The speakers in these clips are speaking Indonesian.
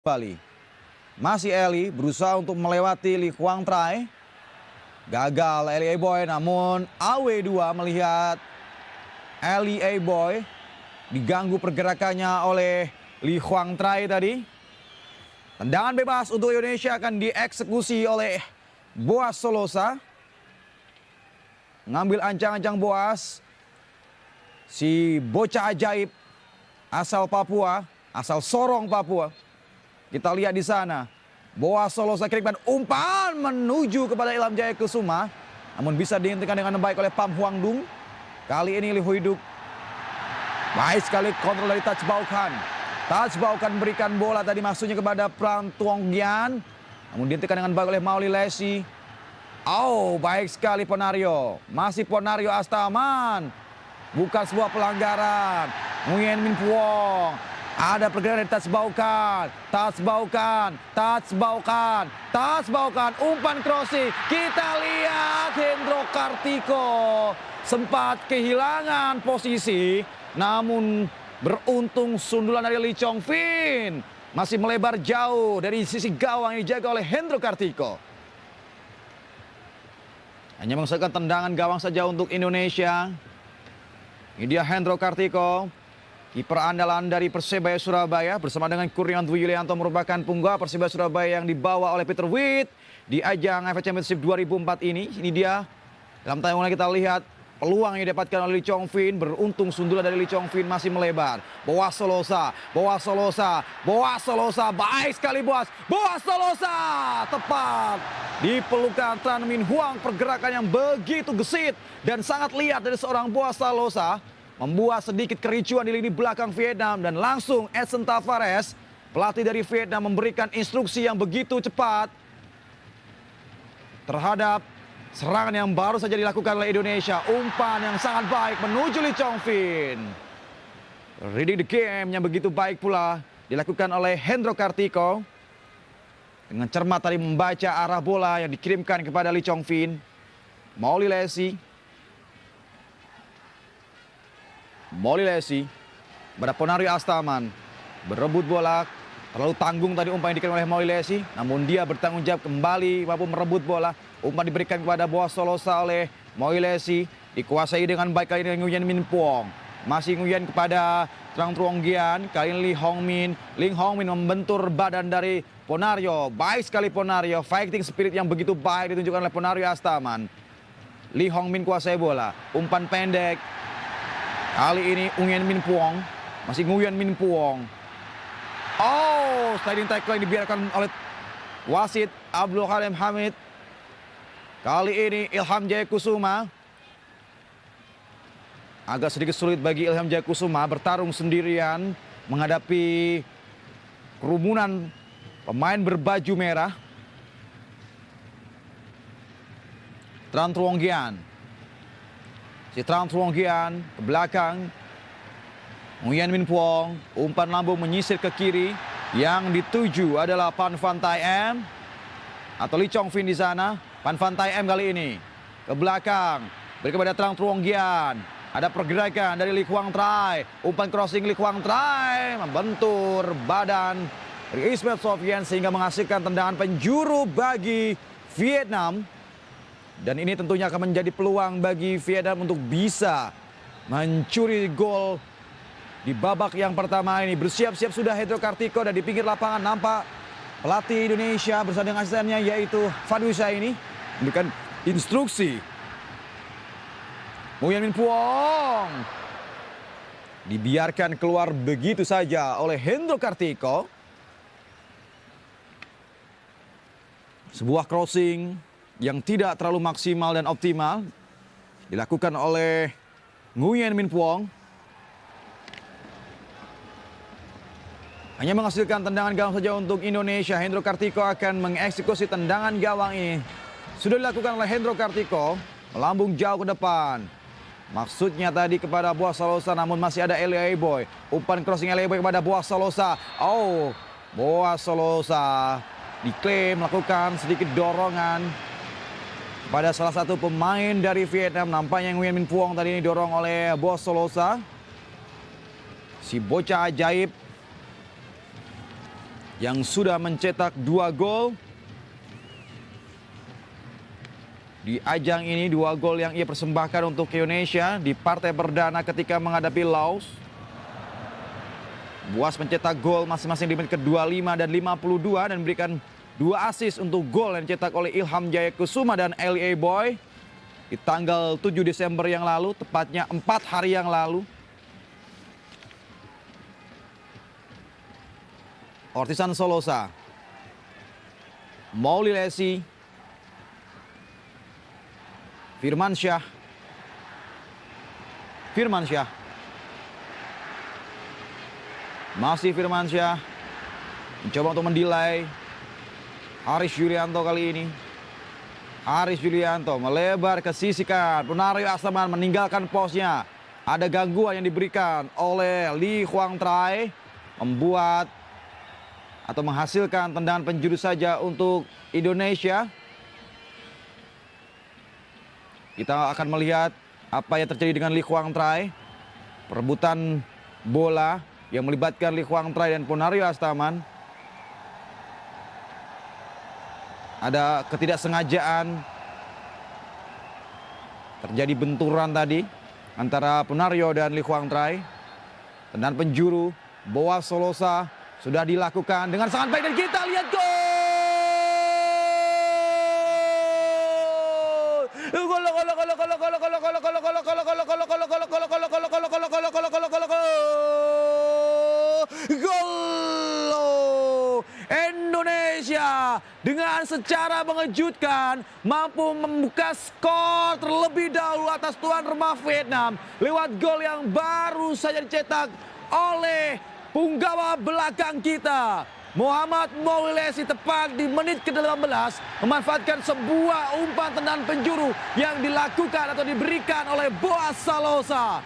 Bali. Masih Eli berusaha untuk melewati Li Huang Trai. Gagal Eli Boy, namun AW2 melihat Eli Boy diganggu pergerakannya oleh Li Huang Trai tadi. Tendangan bebas untuk Indonesia akan dieksekusi oleh Boas Solosa. Ngambil ancang-ancang Boas. Si bocah ajaib asal Papua, asal Sorong Papua. Kita lihat di sana. Boas Solosa kirimkan umpan menuju kepada Ilham Jaya Kusuma. Namun bisa dihentikan dengan baik oleh Pham Hoang Dung. Kali ini Lee Hui Duk. Baik sekali kontrol dari Touch Baukan. Touch Baukan berikan bola tadi maksudnya kepada Pran Tuong Gian. Namun dihentikan dengan baik oleh Maoli Lesi. Oh, baik sekali Ponario. Masih Ponario Astaman. Bukan sebuah pelanggaran. Nguyen Min Puong. Ada pergerakan dari Touch Baukan. Touch Baukan. Touch Baukan. Touch Baukan. Umpan crossing. Kita lihat Hendro Kartiko sempat kehilangan posisi. Namun beruntung sundulan dari Lee Chong Fin masih melebar jauh dari sisi gawang yang dijaga oleh Hendro Kartiko. Hanya menghasilkan tendangan gawang saja untuk Indonesia. Ini dia Hendro Kartiko, kiper andalan dari Persebaya Surabaya bersama dengan Kurniawan Dwi Yulianto merupakan punggawa Persebaya Surabaya yang dibawa oleh Peter Witt di ajang AFF Championship 2004 ini. Ini dia dalam tayangan kita lihat peluang yang didapatkan oleh Lee Chong Fin. Beruntung sundulan dari Lee Chong Fin masih melebar. Boas Solosa, Boas Solosa, Boas Solosa, baik sekali Boas. Boas Solosa tepat di pelukan Tran Minh Hoang. Pergerakan yang begitu gesit dan sangat lihat dari seorang Boas Solosa membuat sedikit kericuan di lini belakang Vietnam. Dan langsung Edson Tavares, pelatih dari Vietnam, memberikan instruksi yang begitu cepat terhadap serangan yang baru saja dilakukan oleh Indonesia. Umpan yang sangat baik menuju Lee Chong Fin. Reading the game yang begitu baik pula dilakukan oleh Hendro Kartiko. Dengan cermat tadi membaca arah bola yang dikirimkan kepada Lee Chong Fin. Maoli Lesi. Maoli Lesi. Pada Ponario Astaman. Berebut bola. Terlalu tanggung tadi umpan yang dikirim oleh Maoli Lesi. Namun dia bertanggung jawab kembali mampu merebut bola. Umpan diberikan kepada Boas Solosa oleh Maoli Lesi. Dikuasai dengan baik kali ini Nguyen Min Puong. Masih Nguyen kepada Trang Truong Gian. Kali ini Lee Hong Min. Lee Hong Min membentur badan dari Ponario. Baik sekali Ponario. Fighting spirit yang begitu baik ditunjukkan oleh Ponario Astaman. Lee Hong Min kuasai bola. Umpan pendek. Kali ini Nguyen Min Puong. Masih Nguyen Min Puong. Oh, sliding tackle yang dibiarkan oleh wasit Abdul Halim Hamid. Kali ini Ilham Jaya Kusuma. Agak sedikit sulit bagi Ilham Jaya Kusuma bertarung sendirian menghadapi kerumunan pemain berbaju merah. Tran Truong Gian. Si Tran Truong Gian ke belakang. Nguyen Min Puong. Umpan lambung menyisir ke kiri. Yang dituju adalah Phan Van Thai M. Atau Lee Chong Fin di sana. Phan Van Thai M kali ini ke belakang, beri kepada Trang Truong Gian. Ada pergerakan dari Lee Huang Trai. Umpan crossing Lee Huang Trai membentur badan dari Ismet Sofyan sehingga menghasilkan tendangan penjuru bagi Vietnam. Dan ini tentunya akan menjadi peluang bagi Vietnam untuk bisa mencuri gol di babak yang pertama ini. Bersiap-siap sudah Hendro Kartiko, dan di pinggir lapangan nampak pelatih Indonesia bersama dengan asistennya yaitu Faduisa ini memberikan instruksi. Nguyen Min Puong dibiarkan keluar begitu saja oleh Hendro Kartiko. Sebuah crossing yang tidak terlalu maksimal dan optimal dilakukan oleh Nguyen Min Puong. Hanya menghasilkan tendangan gawang saja untuk Indonesia. Hendro Kartiko akan mengeksekusi tendangan gawang ini. Sudah dilakukan oleh Hendro Kartiko. Melambung jauh ke depan. Maksudnya tadi kepada Boas Solosa, namun masih ada Eli Boy. Umpan crossing Eli Boy kepada Boas Solosa. Oh, Boas Solosa diklaim melakukan sedikit dorongan pada salah satu pemain dari Vietnam. Nampaknya Nguyen Min Puong tadi ini dorong oleh Boas Solosa. Si bocah ajaib yang sudah mencetak 2 gol. Di ajang ini 2 gol yang ia persembahkan untuk Indonesia di partai perdana ketika menghadapi Laos. Buas mencetak gol masing-masing di menit ke-25 dan 52 dan memberikan 2 assist untuk gol yang dicetak oleh Ilham Jaya Kusuma dan Elie Boy di tanggal 7 Desember yang lalu, tepatnya 4 hari yang lalu. Ortisan Solosa, Mauli Lesi, Firmansyah, masih Firmansyah, mencoba untuk mendelay. Haris Julianto kali ini. Haris Julianto melebar ke sisi kanan. Ponario Asaman meninggalkan posnya. Ada gangguan yang diberikan oleh Lee Huang Trai, membuat atau menghasilkan tendangan penjuru saja untuk Indonesia. Kita akan melihat apa yang terjadi dengan Lee Huang Trai. Perebutan bola yang melibatkan Lee Huang Trai dan Ponario Astaman. Ada ketidaksengajaan. Terjadi benturan tadi antara Ponario dan Lee Huang Trai. Tendangan penjuru Boas Solosa sudah dilakukan dengan sangat baik dan kita lihat gol! Indonesia dengan secara mengejutkan mampu membuka skor terlebih dahulu atas tuan rumah Vietnam lewat gol yang baru saja dicetak oleh punggawa belakang kita. Muhammad Mauli Lesi tepat di menit ke-18 memanfaatkan sebuah umpan tendangan penjuru yang dilakukan atau diberikan oleh Boas Salosa.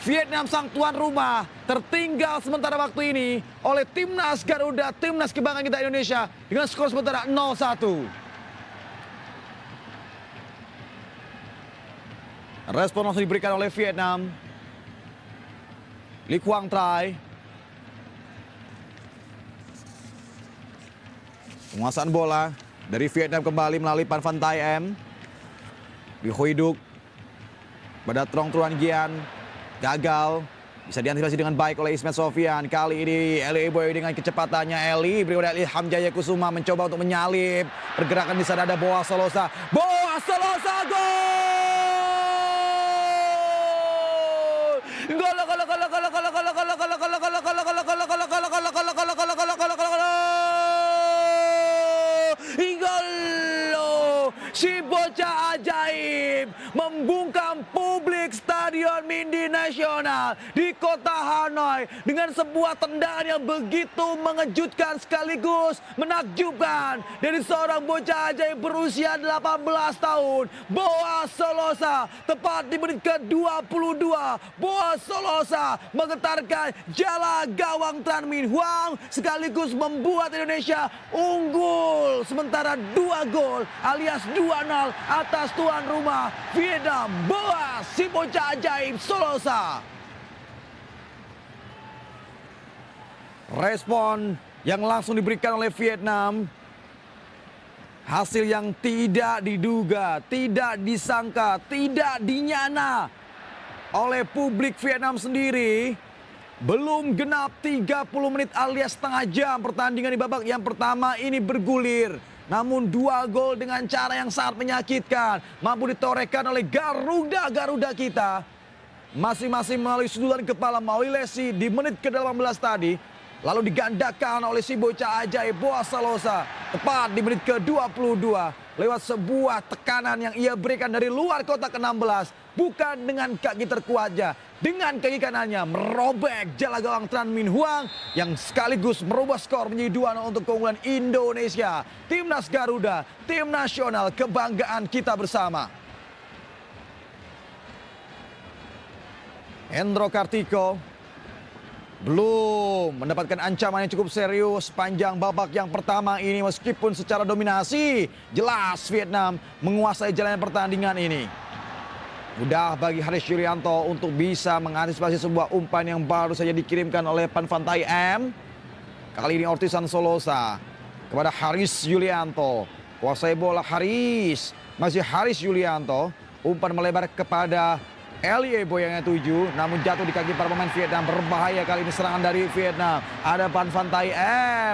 Vietnam sang tuan rumah tertinggal sementara waktu ini oleh Timnas Garuda, Timnas kebanggaan kita Indonesia dengan skor sementara 0-1. Respon langsung diberikan oleh Vietnam. Lee Huang Trai. Penguasaan bola dari Vietnam kembali melalui Pan Van Tay Di Huiduk pada Trong Truan Gian. Gagal, bisa diantisipasi dengan baik oleh Ismet Sofian. Kali ini Elie Boy dengan kecepatannya. Elie berikutnya Ilham Jaya Kusuma mencoba untuk menyalip. Pergerakan di sana ada Boas Solosa. Boas Solosa gol! Si bocah ajaib membungkam publik Stadion Mindy Nasional di kota Hanoi dengan sebuah tendangan yang begitu mengejutkan sekaligus menakjubkan dari seorang bocah ajaib berusia 18 tahun, Boas Solosa. Tepat di menit ke-22, Boas Solosa menggetarkan jala gawang Tran Minh Hoang sekaligus membuat Indonesia unggul sementara 2 gol alias 2-0 atas tuan rumah Vietnam. Boas si bocah ajaib Solosa. Respon yang langsung diberikan oleh Vietnam, hasil yang tidak diduga, tidak disangka, tidak dinyana oleh publik Vietnam sendiri. Belum genap 30 menit alias setengah jam pertandingan di babak yang pertama ini bergulir. Namun 2 gol dengan cara yang sangat menyakitkan mampu ditorehkan oleh Garuda kita. Masing-masing melalui sundulan kepala Mauli Lesi di menit ke-18 tadi. Lalu digandakan oleh si bocah ajaib Boas Salosa. Tepat di menit ke-22. Lewat sebuah tekanan yang ia berikan dari luar kotak ke-16. Bukan dengan kaki terkuatnya. Dengan kaki kanannya merobek jala gawang Tran Minh Hoang yang sekaligus merubah skor menjadi 2-0 untuk keunggulan Indonesia. Timnas Garuda, tim nasional kebanggaan kita bersama. Hendro Kartiko belum mendapatkan ancaman yang cukup serius sepanjang babak yang pertama ini, meskipun secara dominasi jelas Vietnam menguasai jalannya pertandingan ini. Mudah bagi Haris Julianto untuk bisa mengantisipasi sebuah umpan yang baru saja dikirimkan oleh Pan Van Tay Kali ini Ortisan Solosa kepada Haris Yulianto. Kuasai bola Haris. Masih Haris Yulianto. Umpan melebar kepada Elie Boy yang 7, namun jatuh di kaki para pemain Vietnam. Berbahaya kali ini serangan dari Vietnam. Ada Van Van Tai,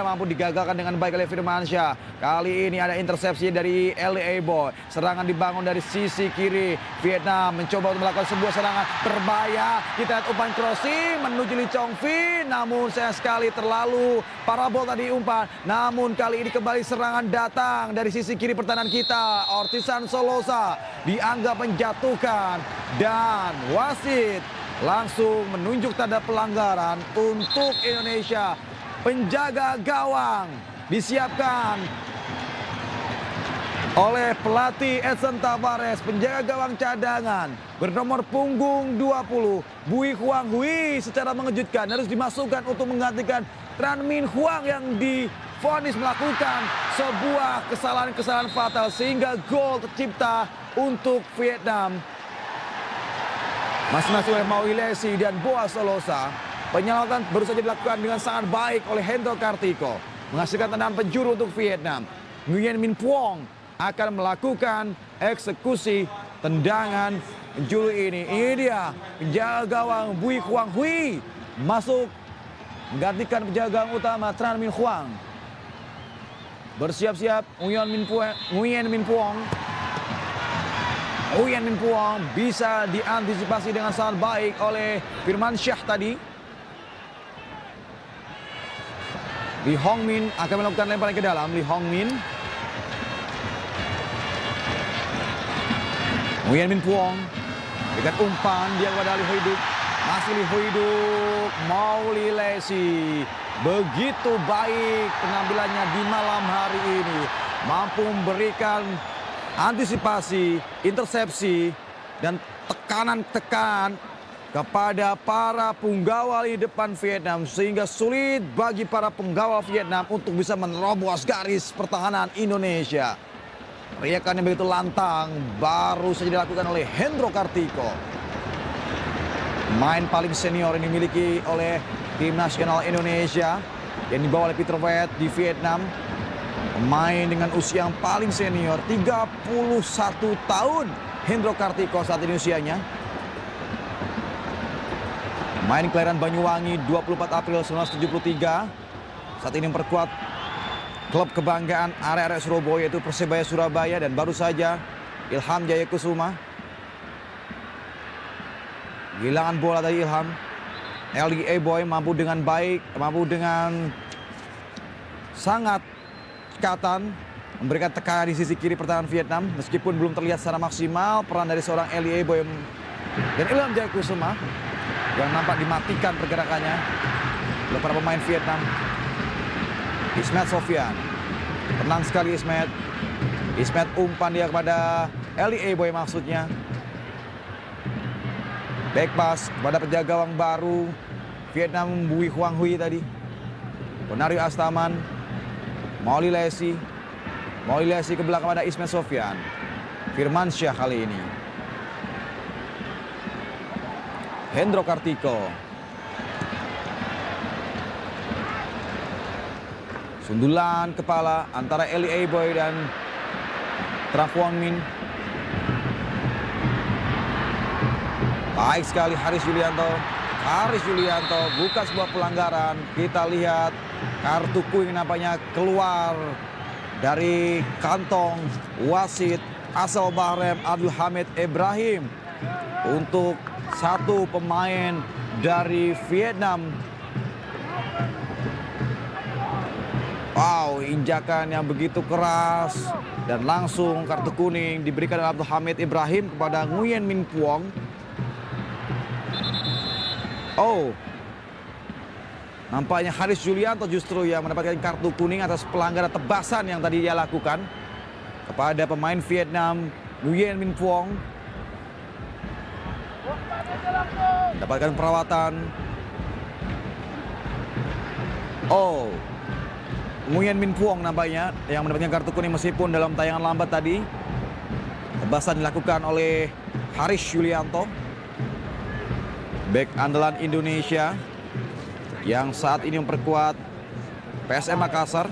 mampu digagalkan dengan baik oleh Firmansyah. Kali ini ada intersepsi dari Elie Boy. Serangan dibangun dari sisi kiri. Vietnam mencoba untuk melakukan sebuah serangan berbahaya. Kita lihat umpan crossing menuju Lee Chong Fi, namun sayang sekali terlalu parabol tadi umpan. Namun kali ini kembali serangan datang dari sisi kiri pertahanan kita. Ortisan Solosa dianggap menjatuhkan dan wasit langsung menunjuk tanda pelanggaran untuk Indonesia. Penjaga gawang disiapkan oleh pelatih Edson Tavares. Penjaga gawang cadangan bernomor punggung 20 Bui Huang Hui secara mengejutkan harus dimasukkan untuk menggantikan Tran Minh Huang yang divonis melakukan sebuah kesalahan-kesalahan fatal sehingga gol tercipta untuk Vietnam. Masing-masing oleh Maui Lesi dan Boa Solosa. Penyelamatan baru saja dilakukan dengan sangat baik oleh Hendro Kartiko, menghasilkan tendangan penjuru untuk Vietnam. Nguyen Minh Phuong akan melakukan eksekusi tendangan penjuru ini. Ini dia penjaga gawang Bui Huang Hui masuk menggantikan penjaga gawang utama Tran Minh Huang. Bersiap-siap Nguyen Minh Phuong. Nguyen Minh Phuong bisa diantisipasi dengan sangat baik oleh Firmansyah tadi. Lee Hong Min akan melakukan lemparan ke dalam. Lee Hong Min. Nguyen Minh Phuong dengan umpan dia kepada Lee Hoi Duk. Masih Lee Hoi Duk. Mauli Lesi. Begitu baik penampilannya di malam hari ini. Mampu memberikan antisipasi, intersepsi, dan tekanan kepada para pengawal di depan Vietnam. Sehingga sulit bagi para pengawal Vietnam untuk bisa menerobos garis pertahanan Indonesia. Teriakan yang begitu lantang baru saja dilakukan oleh Hendro Kartiko. Main paling senior yang dimiliki oleh tim nasional Indonesia yang dibawa oleh Peter Wet di Vietnam. Pemain dengan usia yang paling senior, 31 tahun Hendro Kartiko saat ini usianya. Pemain kelahiran Banyuwangi 24 April 1973. Saat ini memperkuat klub kebanggaan area-area Surabaya yaitu Persebaya Surabaya, dan baru saja Ilham Jaya Kusuma. Kehilangan bola dari Ilham. Elie Boy mampu dengan baik, mampu dengan sangat dekatan memberikan tekanan di sisi kiri pertahanan Vietnam. Meskipun belum terlihat secara maksimal peran dari seorang Elie Boy dan Ilham Jaya Kusuma yang nampak dimatikan pergerakannya oleh para pemain Vietnam. Ismet Sofyan, tenang sekali Ismet. Ismet umpan dia kepada Elie Boy maksudnya. Back pass kepada penjaga gawang baru Vietnam Bui Huang Hui tadi. Ponario Astaman. Mauli Lesi. Mauli Lesi ke belakang pada Ismet Sofyan. Firmansyah kali ini. Hendro Kartiko. Sundulan kepala antara Elie Boy dan Tran Quang Minh. Baik sekali Haris Yulianto. Haris Yulianto bukan sebuah pelanggaran. Kita lihat kartu kuning nampaknya keluar dari kantong wasit asal Bahrain Abdul Hamid Ibrahim untuk satu pemain dari Vietnam. Wow, injakan yang begitu keras dan langsung kartu kuning diberikan oleh Abdul Hamid Ibrahim kepada Nguyen Minh Phuong. Oh, nampaknya Haris Yulianto justru yang mendapatkan kartu kuning atas pelanggaran tebasan yang tadi dia lakukan kepada pemain Vietnam Nguyen Minh Phuong. Mendapatkan perawatan. Oh, Nguyen Minh Phuong nampaknya yang mendapatkan kartu kuning meskipun dalam tayangan lambat tadi. Tebasan dilakukan oleh Haris Yulianto, bek andalan Indonesia yang saat ini memperkuat PSM Makassar.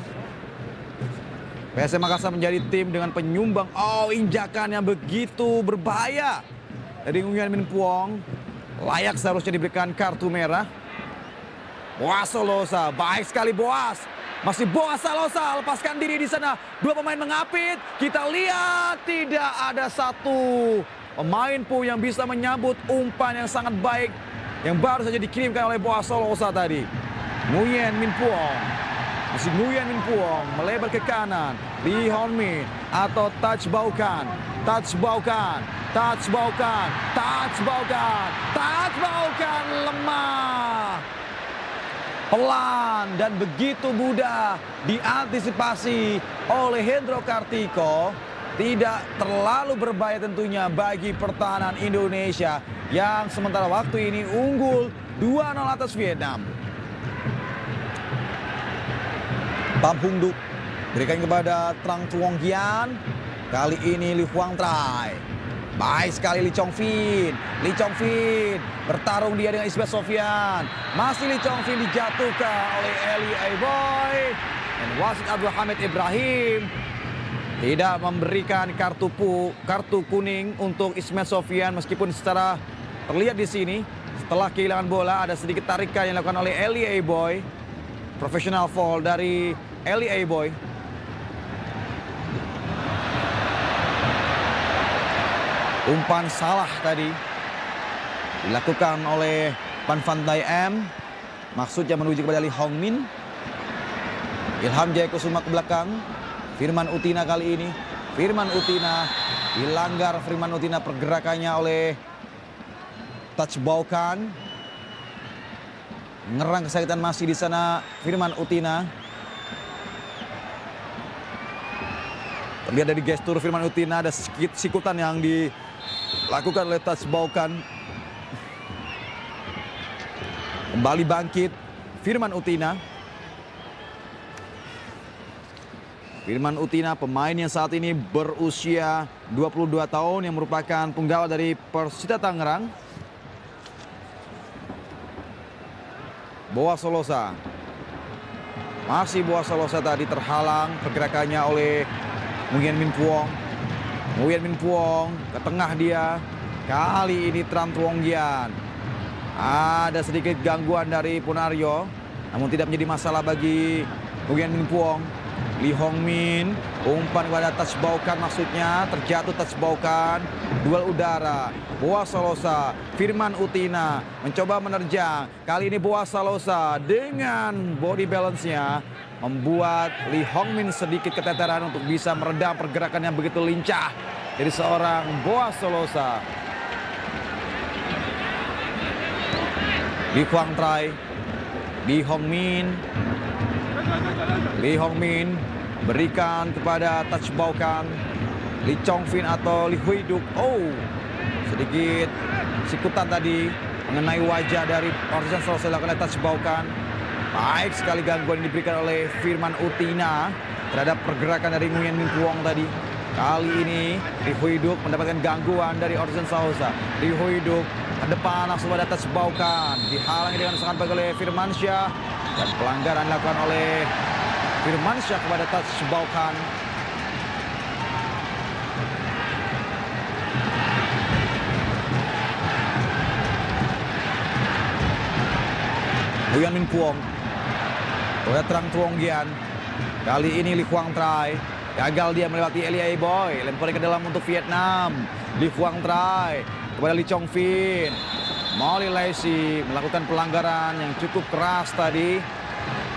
PSM Makassar menjadi tim dengan penyumbang injakan yang begitu berbahaya dari Nguyen Minh Phuong. Layak seharusnya diberikan kartu merah. Boas Solosa, baik sekali Boas. Masih Boas Solosa, lepaskan diri di sana. Dua pemain mengapit. Kita lihat tidak ada satu pemain pun yang bisa menyambut umpan yang sangat baik yang baru saja dikirimkan oleh Boas Solosa tadi. Nguyen Minh Phuong. Masih Nguyen Minh Phuong melebar ke kanan. Lee Hon Min atau Touch Baukan. Touch Baukan. Touch Baukan. Touch Baukan. Touch Baukan lemah. Pelan dan begitu mudah diantisipasi oleh Hendro Kartiko. Tidak terlalu berbahaya tentunya bagi pertahanan Indonesia yang sementara waktu ini unggul 2-0 atas Vietnam. Tam Hung Duc berikan kepada Trang Truong Gian. Kali ini Lee Huang Trai. Baik sekali Lee Chong Fin. Lee Chong Fin bertarung dia dengan Ismet Sofyan. Masih Lee Chong Fin dijatuhkan oleh Eli Aiboy. Dan wasit Abdul Hamid Ibrahim tidak memberikan kartu kuning untuk Ismet Sofyan, meskipun secara terlihat di sini setelah kehilangan bola ada sedikit tarikan yang dilakukan oleh Eli Aiboy. Professional foul dari Eli Aiboy. Umpan salah tadi dilakukan oleh Van Dai M. Maksudnya menuju kepada Lee Hong Min. Ilham Jaya Kusuma ke belakang. Firman Utina kali ini. Firman Utina dilanggar. Firman Utina pergerakannya oleh Touch Baukan. Ngerang kesakitan masih di sana Firman Utina. Terlihat dari gestur Firman Utina ada sedikit sikutan yang dilakukan oleh Touch Baukan. Kembali bangkit Firman Utina. Firman Utina pemain yang saat ini berusia 22 tahun yang merupakan penggawa dari Persita Tangerang. Boas Solosa. Masih Boas Solosa tadi terhalang pergerakannya oleh Nguyen Minh Phuong. Nguyen Minh Phuong ke tengah dia. Kali ini Tran Truong Gian. Ada sedikit gangguan dari Punaryo, namun tidak menjadi masalah bagi Nguyen Minh Phuong. Lee Hong Min, umpan kepada Touch Baukan, maksudnya terjatuh Touch Baukan. Duel udara, Boas Solosa, Firman Utina mencoba menerjang. Kali ini Boas Solosa dengan body balance-nya membuat Lee Hong Min sedikit keteteran untuk bisa meredam pergerakan yang begitu lincah dari seorang Boas Solosa. Lee Huang Trai, Lee Hong Min. Lee Hong Min berikan kepada Touch Baukan. Lee Chong Fin atau Lee Hui Duc. Sedikit sikutan tadi mengenai wajah dari Orson Solosa dilakukan oleh Touch Baukan. Baik sekali gangguan yang diberikan oleh Firman Utina terhadap pergerakan dari Nguyen Minh Phuong tadi. Kali ini Lee Hui Duc mendapatkan gangguan dari Orson Solosa. Lee Hui Duc ke depan langsung pada Touch Baukan. Dihalangi dengan sangat baik oleh Firmansyah. Dan pelanggaran dilakukan oleh Firmansyah kepada Touch Baukan. Nguyen Minh Phuong oleh Trang Truong Gian. Kali ini Lee Huang Trai gagal dia melewati Eli Aiboy. Lempar ke dalam untuk Vietnam. Lee Huang Trai kepada Lee Chong Fin. Molly Lacy melakukan pelanggaran yang cukup keras tadi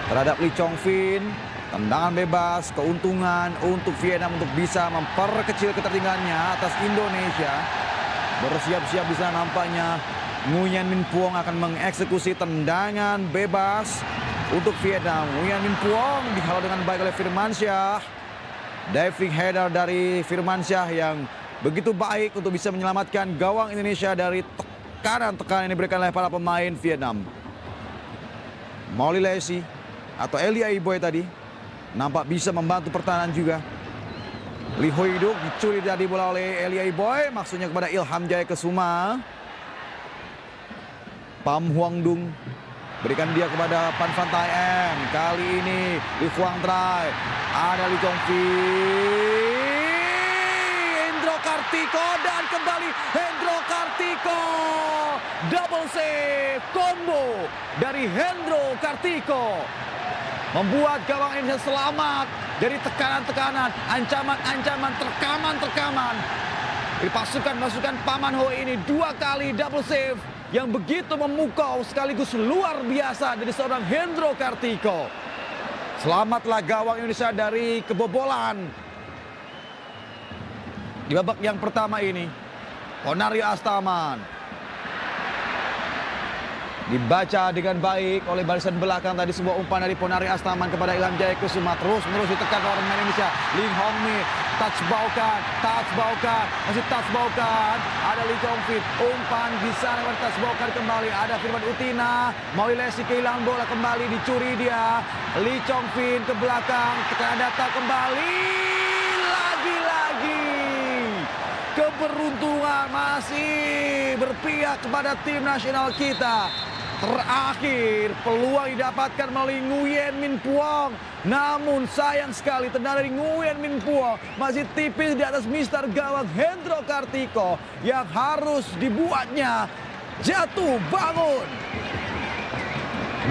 terhadap Lee Chong Fin. Tendangan bebas, keuntungan untuk Vietnam untuk bisa memperkecil ketertinggalannya atas Indonesia. Bersiap-siap di sana nampaknya Nguyen Minh Phuong akan mengeksekusi tendangan bebas untuk Vietnam. Nguyen Minh Phuong dihalau dengan baik oleh Firmansyah. Diving header dari Firmansyah yang begitu baik untuk bisa menyelamatkan gawang Indonesia dari tekanan-tekanan yang diberikan oleh para pemain Vietnam. Molly Lacy atau Eli Aiboy tadi nampak bisa membantu pertahanan juga. Lee Hui Duc dicuri dari bola oleh Eli Aiboy, maksudnya kepada Ilham Jaya Kusuma. Pham Hoang Dung Berikan dia kepada Pan Van M. Kali ini Li Huang Trai. Ada Lee Chong Vin. Hendro Kartiko dan kembali Hendro Kartiko. Double save combo dari Hendro Kartiko. Membuat gawang Indonesia selamat dari tekanan-tekanan, ancaman-ancaman, terkaman-terkaman. Dari pasukan Paman Hoe ini 2 kali double save yang begitu memukau sekaligus luar biasa dari seorang Hendro Kartiko. Selamatlah gawang Indonesia dari kebobolan. Di babak yang pertama ini, Ponario Astaman dibaca dengan baik oleh barisan belakang tadi, sebuah umpan dari Ponario Astaman kepada Ilham Jaya Kusuma. Terus-menerus ditekan oleh pemain Indonesia. Ling Hongmi, touch baukan, masih touch baukan. Ada Lee Chong Vin, umpan di sana, touch baukan kembali. Ada Firman Utina, Maulilesi kehilangan bola kembali, dicuri dia. Lee Chong Vin ke belakang, tekanan data kembali. Lagi-lagi keberuntungan masih berpihak kepada tim nasional kita. Terakhir peluang didapatkan melalui Nguyen Min Phuong. Namun sayang sekali tendangan dari Nguyen Min Phuong masih tipis di atas mister gawang Hendro Kartiko yang harus dibuatnya jatuh bangun.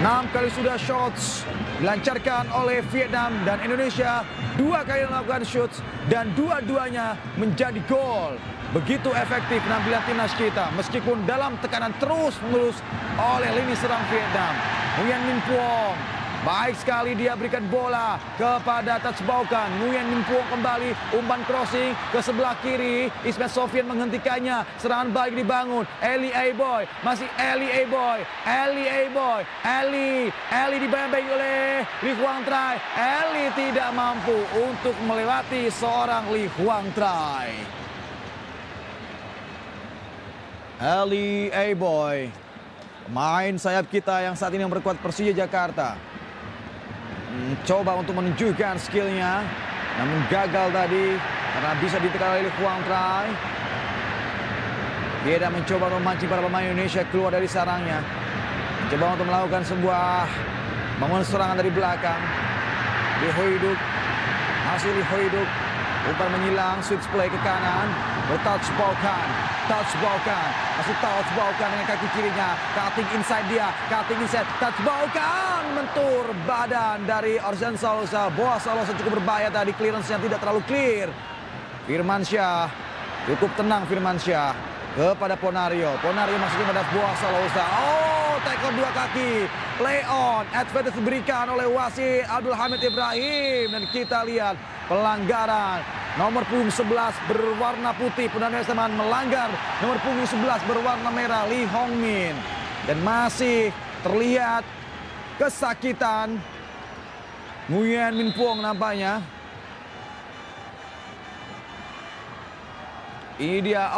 6 kali sudah shots dilancarkan oleh Vietnam dan Indonesia 2 kali melakukan shots dan dua-duanya menjadi gol. Begitu efektif penampilan timnas kita meskipun dalam tekanan terus-menerus oleh lini serang Vietnam. Nguyen Min Phuong baik sekali, dia berikan bola kepada Touch Baukan. Nguyen Min Phuong kembali, umpan crossing ke sebelah kiri. Ismet Sofian menghentikannya, serangan balik dibangun. Eli A-Boy, masih Eli A-Boy. Eli dibayang-bayang oleh Li Huang Trai. Eli tidak mampu untuk melewati seorang Li Huang Trai. Eli A-Boy, pemain sayap kita yang saat ini memperkuat Persija Jakarta. Coba untuk menunjukkan skillnya, namun gagal tadi karena bisa ditekan oleh Li Huang Trai. Dia mencoba memancing para pemain Indonesia keluar dari sarangnya. Mencoba untuk melakukan sebuah bangun serangan dari belakang. Lee Hoi-duk, masih Lee Hoi-duk. Umpan menyilang, switch play ke kanan. Touch Baukan, masih touch Baukan dengan kaki kirinya. Cutting inside dia, touch Baukan. Mentur badan dari Orjan Salosa. Boa Salosa cukup berbahaya tadi, clearance-nya tidak terlalu clear. Firmansyah, cukup tenang Firmansyah. Kepada Ponario masuknya pada Boa Salosa. Oh, tackle 2 kaki. Play on, advantage diberikan oleh wasit Abdul Hamid Ibrahim. Dan kita lihat pelanggaran. Nomor punggung 11 berwarna putih, Ponario Astaman melanggar nomor punggung 11 berwarna merah, Lee Hong Min. Dan masih terlihat kesakitan Nguyen Min Phuong nampaknya. Ini dia,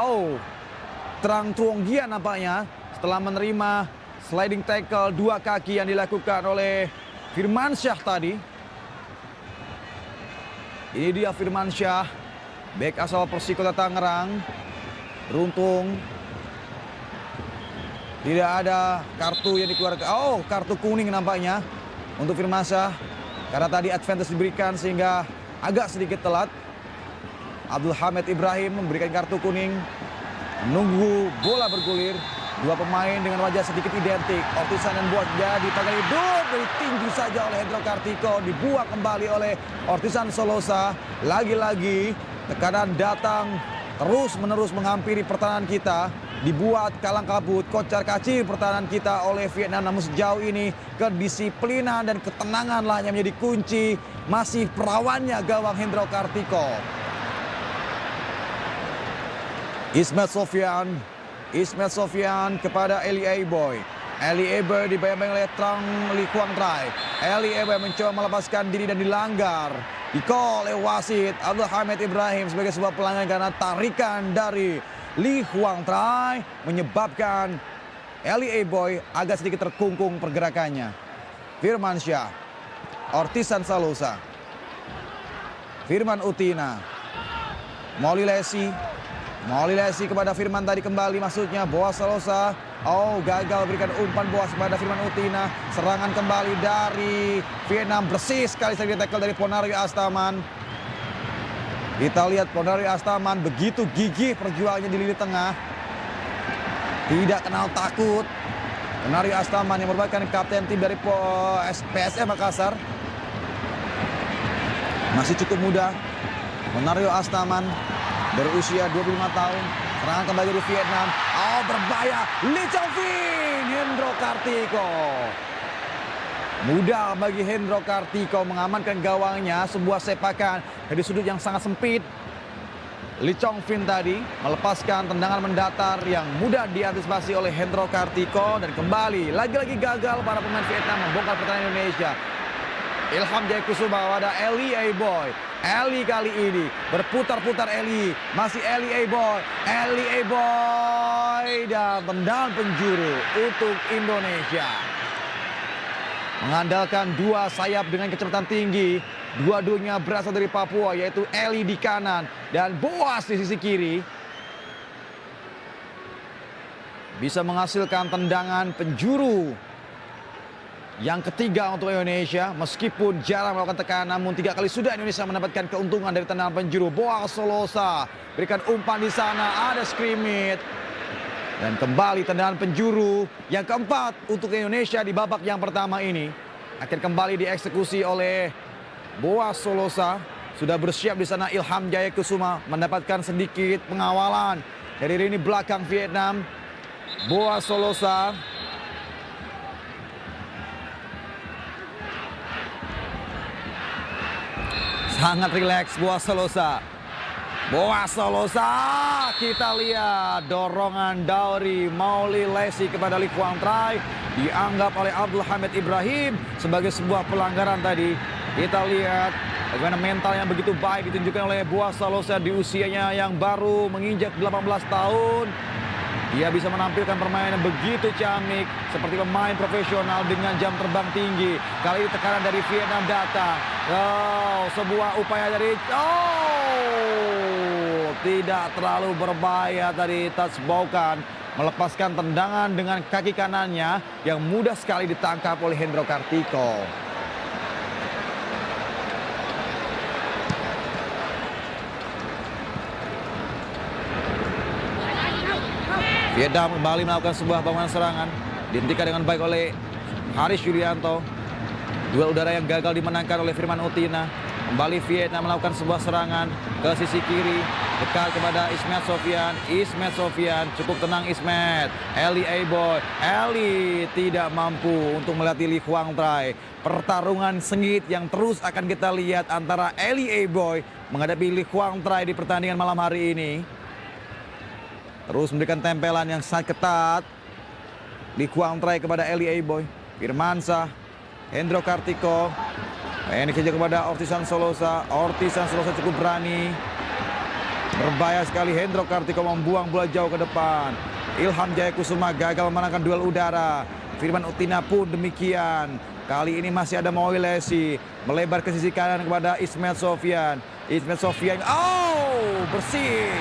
Trang Truong Gia nampaknya setelah menerima sliding tackle 2 kaki yang dilakukan oleh Firmansyah tadi. Ini dia Firmansyah, bek asal Persikota Tangerang. Beruntung tidak ada kartu yang dikeluarkan. Kartu kuning nampaknya untuk Firmansyah. Karena tadi advantage diberikan sehingga agak sedikit telat. Abdul Hamid Ibrahim memberikan kartu kuning. Menunggu bola bergulir. 2 pemain dengan wajah sedikit identik. Ortisan dan Boat jadi pakai hidup dari tinggi saja oleh Hendro Kartiko. Dibuang kembali oleh Ortisan Solosa. Lagi-lagi tekanan datang terus-menerus menghampiri pertahanan kita. Dibuat kalang kabut, kocar kacir pertahanan kita oleh Vietnam. Namun sejauh ini kedisiplinan dan ketenangan lah yang menjadi kunci. Masih perawannya gawang Hendro Kartiko. Ismet Sofian kepada Eli A-Boy. Eli A-Boy dibayang-bayang oleh Trang Li Huang Trai. Eli A-Boy mencoba melepaskan diri dan dilanggar. Di-call oleh wasit Abdul Hamid Ibrahim sebagai sebuah pelanggaran karena tarikan dari Li Huang Trai menyebabkan Eli A-Boy agak sedikit terkungkung pergerakannya. Firmansyah, Ortisan Salosa, Firman Utina, Maulilesi kepada Firman tadi kembali masuknya. Boa Salosa Oh, gagal berikan umpan boas kepada Firman Utina. Serangan kembali dari Vietnam. Bersih sekali saja tackle dari Ponario Astaman. Kita lihat Ponario Astaman begitu gigih perjuangannya di lini tengah. Tidak kenal takut. Ponario Astaman yang merupakan kapten tim dari PSM Makassar. Masih cukup muda. Ponario Astaman berusia 25 tahun. Serangan kembali dari Vietnam. Oh, berbahaya. Lee Chong Vin. Hendro Kartiko. Mudah bagi Hendro Kartiko mengamankan gawangnya. Sebuah sepakan dari sudut yang sangat sempit. Lee Chong Vin tadi melepaskan tendangan mendatar yang mudah diantisipasi oleh Hendro Kartiko. Dan kembali lagi-lagi gagal para pemain Vietnam membongkar pertahanan Indonesia. Ilham Jaya Kusuma pada Eli A-Boy. Eli kali ini berputar-putar Eli. Masih Eli A-Boy. Eli A-Boy. Dan tendangan penjuru untuk Indonesia. Mengandalkan dua sayap dengan kecepatan tinggi. Dua-duanya berasal dari Papua, yaitu Eli di kanan dan Boas di sisi kiri. Bisa menghasilkan tendangan penjuru yang ketiga untuk Indonesia. Meskipun jarang melakukan tekanan, namun 3 kali sudah Indonesia mendapatkan keuntungan dari tendangan penjuru. Boas Solosa berikan umpan di sana, ada scrimmage. Dan kembali tendangan penjuru yang keempat untuk Indonesia di babak yang pertama ini. Akan kembali dieksekusi oleh Boas Solosa. Sudah bersiap di sana Ilham Jaya Kusuma mendapatkan sedikit pengawalan dari lini belakang Vietnam. Boas Solosa. Sangat rileks Boas Solosa. Boas Solosa. Kita lihat dorongan dari Mauli Lesi kepada Lee Quang Trai. Dianggap oleh Abdul Hamid Ibrahim sebagai sebuah pelanggaran tadi. Kita lihat bagaimana mental yang begitu baik ditunjukkan oleh Boas Solosa di usianya yang baru menginjak 18 tahun. Dia bisa menampilkan permainan begitu ciamik seperti pemain profesional dengan jam terbang tinggi. Kali ini tekanan dari Vietnam datang. Oh, sebuah upaya dari tidak terlalu berbahaya tadi Tats Baukan melepaskan tendangan dengan kaki kanannya yang mudah sekali ditangkap oleh Hendro Kartiko. Vietnam kembali melakukan sebuah bangunan serangan. Dihentikan dengan baik oleh Haris Yulianto. Duel udara yang gagal dimenangkan oleh Firman Utina. Kembali Vietnam melakukan sebuah serangan ke sisi kiri. Dekat kepada Ismet Sofian. Ismet Sofian cukup tenang Ismet. Eli A-Boy. Eli tidak mampu untuk melatih Lee Quang Trai. Pertarungan sengit yang terus akan kita lihat antara Eli A-Boy menghadapi Lee Quang Trai di pertandingan malam hari ini. Terus memberikan tempelan yang sangat ketat. Lee Quang Trai kepada Eli A-Boy. Firmansyah. Hendro Kartiko. Ini saja kepada Ortisan Solosa. Ortisan Solosa cukup berani. Berbahaya sekali Hendro Kartiko membuang bola jauh ke depan. Ilham Jaya Kusuma gagal memenangkan duel udara. Firman Utina pun demikian. Kali ini masih ada Maui Lesi. Melebar ke sisi kanan kepada Ismet Sofian. Ismet Sofian. Oh, bersih.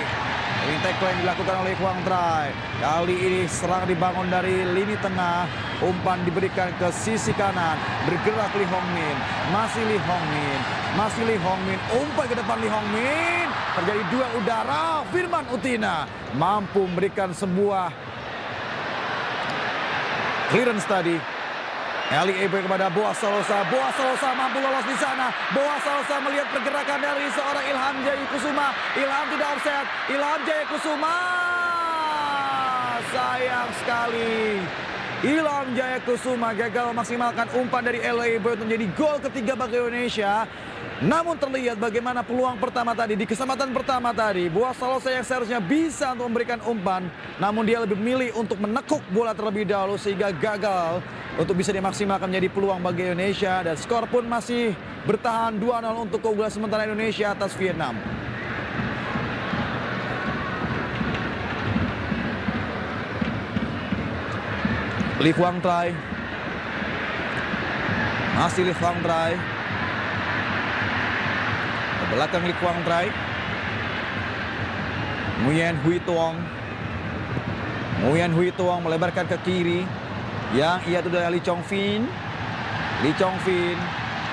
Ini tackle yang dilakukan oleh Quang Trai. Kali ini serang dibangun dari lini tengah. Umpan diberikan ke sisi kanan. Bergerak Lee Hong Min. Masih Lee Hong Min. Masih Lee Hong Min. Umpan ke depan Lee Hong Min. Terjadi duel udara. Firman Utina mampu memberikan sebuah clearance tadi. Eli A-Boy kepada Boas Solosa. Boas Solosa mampu lolos di sana. Boas Solosa melihat pergerakan dari seorang Ilham Jaya Kusuma. Ilham tidak offset. Ilham Jaya Kusuma. Sayang sekali. Ilham Jaya Kusuma gagal memaksimalkan umpan dari Eli A-Boy untuk menjadi gol ketiga bagi Indonesia. Namun terlihat bagaimana peluang pertama tadi, di kesempatan pertama tadi, Boas Solosa yang seharusnya bisa untuk memberikan umpan, namun dia lebih memilih untuk menekuk bola terlebih dahulu sehingga gagal untuk bisa dimaksimalkan menjadi peluang bagi Indonesia. Dan skor pun masih bertahan 2-0 untuk keunggulan sementara Indonesia atas Vietnam. Lee Quang Trai. Masih Lee Quang Trai. Ke belakang Lee Quang Trai. Nguyen Hui Tuong. Nguyen Huy Tuong melebarkan ke kiri. Yang ia itu dari Lee Chong Fin. Lee Chong Fin.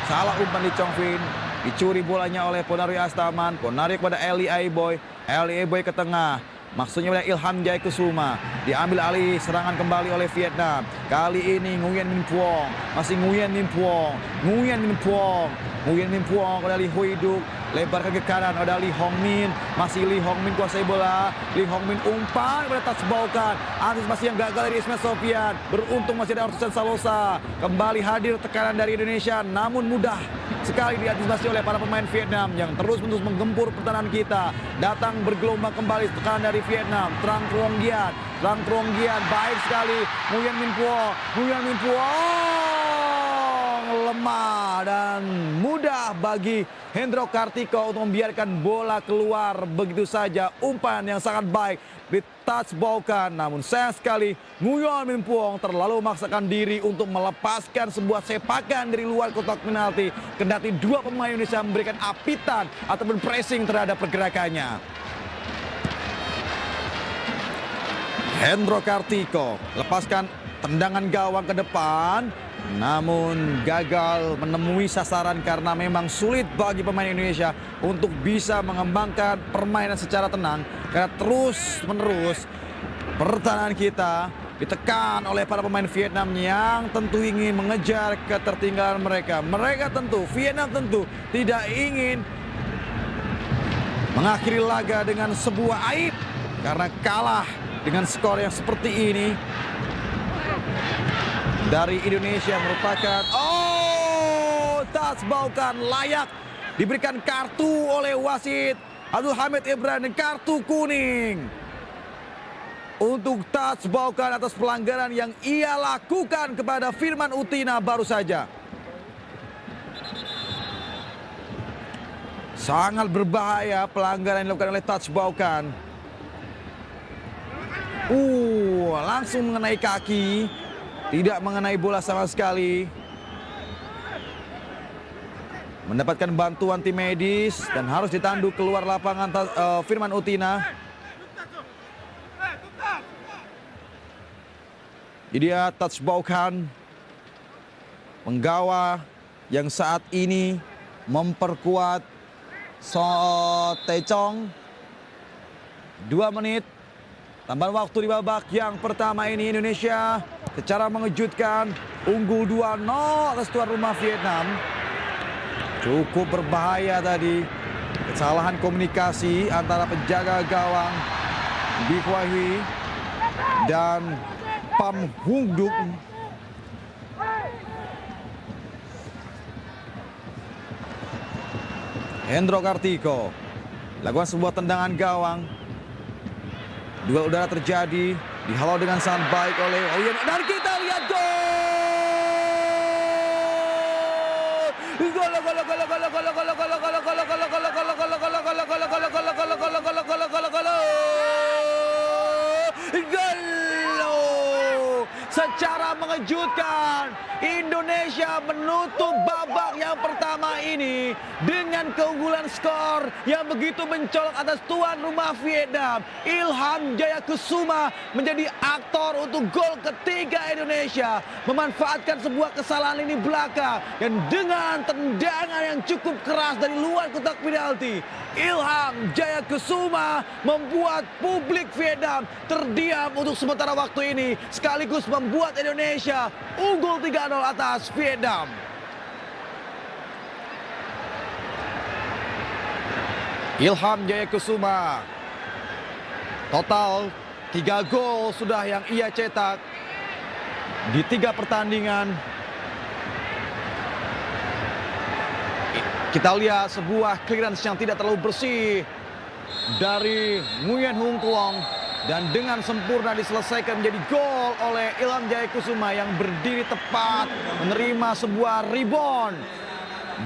Salah umpan Lee Chong Fin. Dicuri bolanya oleh Ponari Astaman. Ponari kepada Eli Aiboy. Eli Aiboy ke tengah. Maksudnya oleh Ilham Jaya Kusuma. Diambil alih serangan kembali oleh Vietnam. Kali ini Nguyen Minh Phuong. Masih Nguyen Minh Phuong. Nguyen Minh Phuong. Nguyen Minh Phuong kepada Lee Huy Duk. Lebarkan ke kanan ada Lee Hong Min. Masih Lee Hong Min kuasai bola. Lee Hong Min umpan kepada Tats Baukan. Antisipasi yang gagal dari Ismail Sofian. Beruntung masih ada Artusan Salosa. Kembali hadir tekanan dari Indonesia. Namun mudah sekali diantisipasi oleh para pemain Vietnam yang terus-menerus menggempur pertahanan kita. Datang bergelombang kembali tekanan dari Vietnam. Trang Truong Gian. Trang Truong Gian baik sekali. Nguyen Minh Phuong. Nguyen Minh Phuong lemah dan mudah bagi Hendro Kartiko untuk membiarkan bola keluar begitu saja. Umpan yang sangat baik di Tats Baukan. Namun sayang sekali Nguyen Minh Phuong terlalu memaksakan diri untuk melepaskan sebuah sepakan dari luar kotak penalti. Kendati dua pemain Indonesia memberikan apitan ataupun pressing terhadap pergerakannya. Hendro Kartiko lepaskan tendangan gawang ke depan. Namun gagal menemui sasaran karena memang sulit bagi pemain Indonesia untuk bisa mengembangkan permainan secara tenang. Karena terus-menerus pertahanan kita ditekan oleh para pemain Vietnam yang tentu ingin mengejar ketertinggalan mereka. Vietnam tentu tidak ingin mengakhiri laga dengan sebuah aib. Karena kalah dengan skor yang seperti ini. Dari Indonesia merupakan Tats Baukan layak diberikan kartu oleh wasit Abdul Hamid Ibrahim dan kartu kuning untuk Tats Baukan atas pelanggaran yang ia lakukan kepada Firman Utina baru saja. Sangat berbahaya pelanggaran yang dilakukan oleh Tats Baukan. Langsung mengenai kaki. Tidak mengenai bola sama sekali. Mendapatkan bantuan tim medis dan harus ditandu keluar lapangan Firman Utina. Jadi dia Tats Baukan, penggawa yang saat ini memperkuat So Tae Chong. 2 menit tambahan waktu di babak yang pertama ini. Indonesia secara mengejutkan unggul 2-0 atas tuan rumah Vietnam. Cukup berbahaya tadi kesalahan komunikasi antara penjaga gawang Bi Hua Huy dan Pham Hung Duk. Hendro Kartiko lakukan sebuah tendangan gawang. Duel udara terjadi, dihalau dengan sangat baik oleh Oyen. Dan kita lihat gol! Secara mengejutkan, Indonesia menutup babak yang pertama ini dengan keunggulan skor yang begitu mencolok atas tuan rumah Vietnam. Ilham Jaya Kusuma menjadi aktor untuk gol ketiga Indonesia, memanfaatkan sebuah kesalahan lini belakang dan dengan tendangan yang cukup keras dari luar kotak penalti, Ilham Jaya Kusuma membuat publik Vietnam terdiam untuk sementara waktu ini, sekaligus membuat Indonesia unggul 3-0 atas Vietnam. Ilham Jaya Kusuma total 3 gol sudah yang ia cetak di 3 pertandingan. Kita lihat sebuah clearance yang tidak terlalu bersih dari Nguyen Huy Tuong dan dengan sempurna diselesaikan menjadi gol oleh Ilham Jaya Kusuma yang berdiri tepat menerima sebuah rebound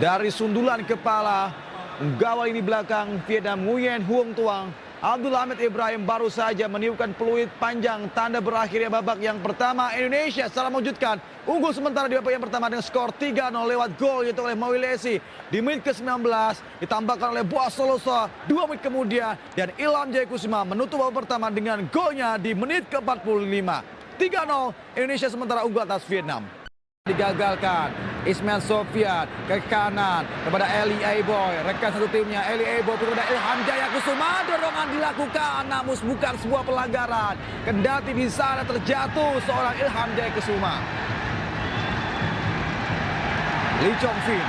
dari sundulan kepala penggawa lini belakang Vietnam Nguyen Huy Tuong Abdul Hamid Ibrahim baru saja meniupkan peluit panjang tanda berakhirnya babak yang pertama. Indonesia setelah mewujudkan unggul sementara di babak yang pertama dengan skor 3-0 lewat gol yaitu oleh Mawilesi di menit ke-19 ditambahkan oleh Boas Solosa 2 menit kemudian, dan Ilham Jaya Kusuma menutup babak pertama dengan golnya di menit ke-45. 3-0 Indonesia sementara unggul atas Vietnam. Digagalkan Ismail Sofyan ke kanan kepada Eli Aiboy, rekan satu timnya Eli Aiboy kepada Ilham Jaya Kusuma, dorongan dilakukan namun bukan sebuah pelanggaran kendati di sana terjatuh seorang Ilham Jaya Kusuma. Lee Chong Fin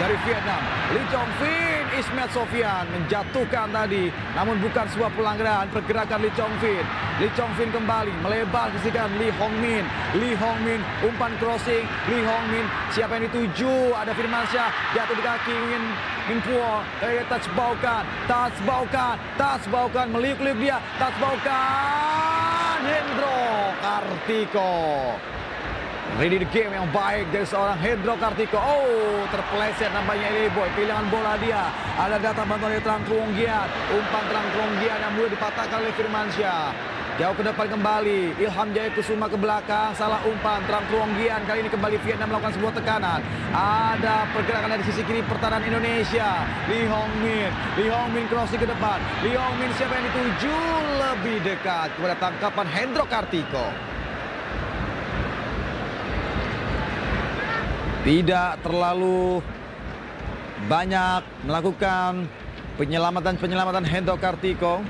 dari Vietnam, Lee Chong Fin, Ismail Sofyan menjatuhkan tadi namun bukan sebuah pelanggaran pergerakan Lee Chong Fin. Lee Chong Fin kembali melebar ke sisikan Lee Hong Min. Lee Hong Min umpan crossing. Lee Hong Min siapa yang dituju? Ada Firmansyah jatuh di kaki Min Puo. Touch baukan meliuk-liuk dia. Touch baukan Hendro Kartiko. Ready the game yang baik dari seorang Hendro Kartiko. Oh, terpeleset nampaknya Eli Boy. Kehilangan bola dia. Ada datang bantuan dari Trang Truong Giat. Umpan Trang Truong Giat yang mudah dipatahkan oleh Firmansyah. Jauh ke depan kembali. Ilham Jaya Kusuma ke belakang. Salah umpan Trang Truong Giat. Kali ini kembali Vietnam melakukan sebuah tekanan. Ada pergerakan dari sisi kiri pertahanan Indonesia. Lee Hong Min. Lee Hong Min crossing ke depan. Lee Hong Min siapa yang dituju? Lebih dekat kepada tangkapan Hendro Kartiko. Tidak terlalu banyak melakukan penyelamatan Hendro Kartiko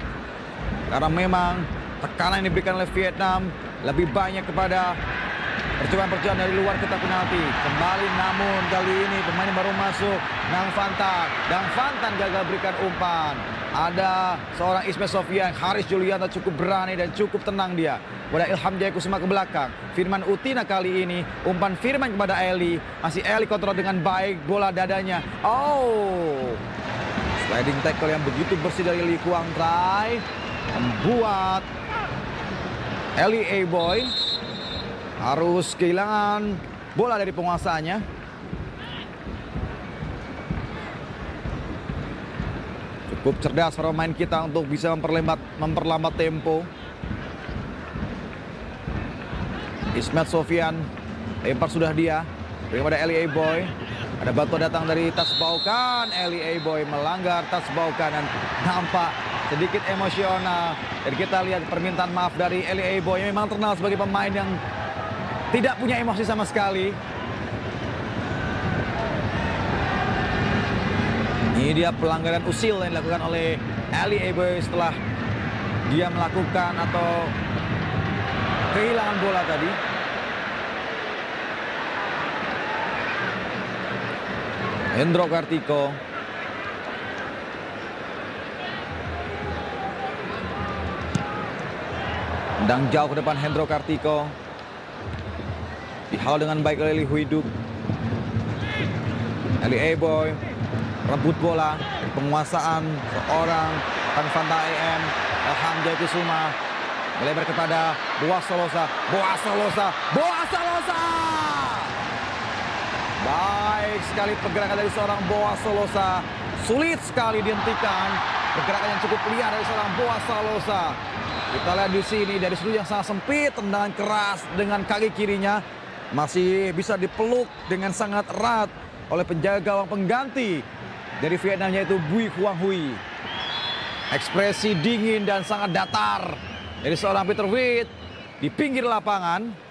karena memang tekanan yang diberikan oleh Vietnam lebih banyak kepada percobaan dari luar kotak penalti. Kembali namun kali ini pemain yang baru masuk Nang Fantan. Nang Fantan gagal berikan umpan. Ada seorang Ismail Sofyan, Haris Julianto cukup berani dan cukup tenang dia. Kepada Ilham Jaya Kusuma ke belakang. Firman Utina kali ini umpan Firman kepada Eli. Masih Eli kontrol dengan baik bola dadanya. Oh, sliding tackle yang begitu bersih dari Lee Kuang Trai membuat Eli Aiboy harus kehilangan bola dari penguasanya. Cukup cerdas para pemain kita untuk bisa memperlambat tempo. Ismail Sofyan lempar sudah dia daripada Eli Aiboy. Ada batu datang dari Tas Baukan. Eli Aiboy melanggar Tas Baukan dan nampak sedikit emosional. Dan kita lihat permintaan maaf dari Eli Aiboy yang memang terkenal sebagai pemain yang tidak punya emosi sama sekali. Ini dia pelanggaran usil yang dilakukan oleh Eli Aiboy setelah dia melakukan atau kehilangan bola tadi. Hendro Kartiko. Tendang jauh ke depan Hendro Kartiko. Dihalau dengan baik oleh Lee Huiduk. Eli Aiboy rebut bola. Penguasaan seorang Tan Fanta EM Ilham Jaya Kusuma. Melebar kepada Boas Solosa. Baik sekali pergerakan dari seorang Boas Solosa. Sulit sekali dihentikan. Pergerakan yang cukup liar dari seorang Boas Solosa. Kita lihat di sini dari sudut yang sangat sempit, tendangan keras dengan kaki kirinya masih bisa dipeluk dengan sangat erat oleh penjaga gawang pengganti dari Vietnam yaitu Bui Huang Hui. Ekspresi dingin dan sangat datar dari seorang Peter Witt di pinggir lapangan.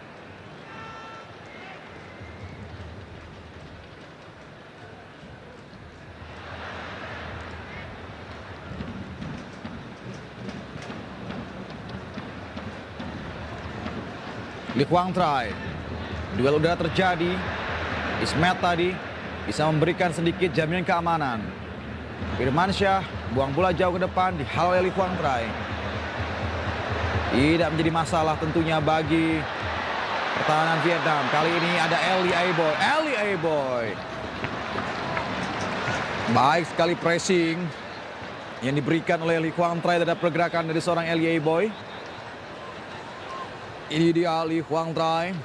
Lee Kuang Trai. Duel udara terjadi. Ismet tadi bisa memberikan sedikit jaminan keamanan. Firmansyah buang bola jauh ke depan, dihalau oleh Lee Kuang Trai. Tidak menjadi masalah tentunya bagi pertahanan Vietnam. Kali ini ada Eli Aiboy. Baik sekali pressing yang diberikan oleh Lee Kuang Trai terhadap pergerakan dari seorang Eli Aiboy. Ini dia Lee Kuang Trai.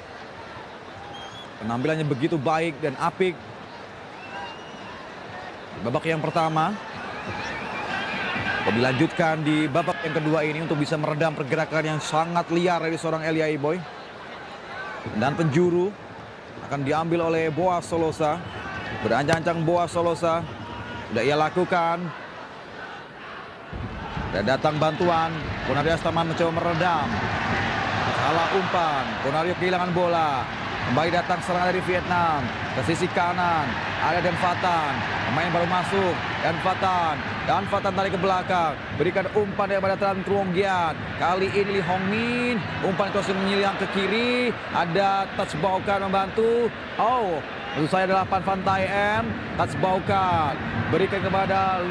Penampilannya begitu baik dan apik. Babak yang pertama. Dilanjutkan di babak yang kedua ini untuk bisa meredam pergerakan yang sangat liar dari seorang Elia Boy. Dan penjuru akan diambil oleh Boaz Solosa. Berancang-ancang Boaz Solosa. Sudah ia lakukan. Dan datang bantuan. Ponario Astaman mencoba meredam. Salah umpan. Ponario kehilangan bola. Kembali datang serangan dari Vietnam. Ke sisi kanan. Ada Dan Fatan. Pemain baru masuk. Dan Fatan tarik ke belakang. Berikan umpan daripada Tran Truong Giat. Kali ini Lee Hong Min. Umpan crossing menyilang ke kiri. Ada Touch Baukan membantu. Maksud saya adalah Pan Van Tai M. Touch Baukan. Berikan kepada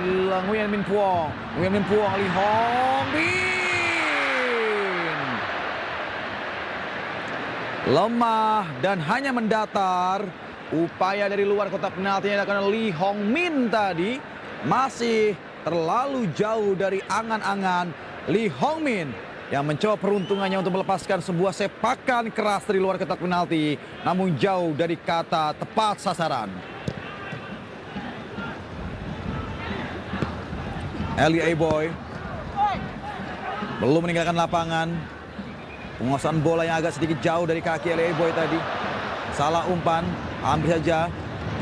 Nguyen Min Phuong. Lee Hong Min. Lemah dan hanya mendatar. Upaya dari luar kotak penalti yang dilakukan Lee Hong Min tadi masih terlalu jauh dari angan-angan Lee Hong Min yang mencoba peruntungannya untuk melepaskan sebuah sepakan keras dari luar kotak penalti, namun jauh dari kata tepat sasaran. Elia Boy belum meninggalkan lapangan. Penguasaan bola yang agak sedikit jauh dari kaki Elia Boy tadi. Salah umpan, hampir saja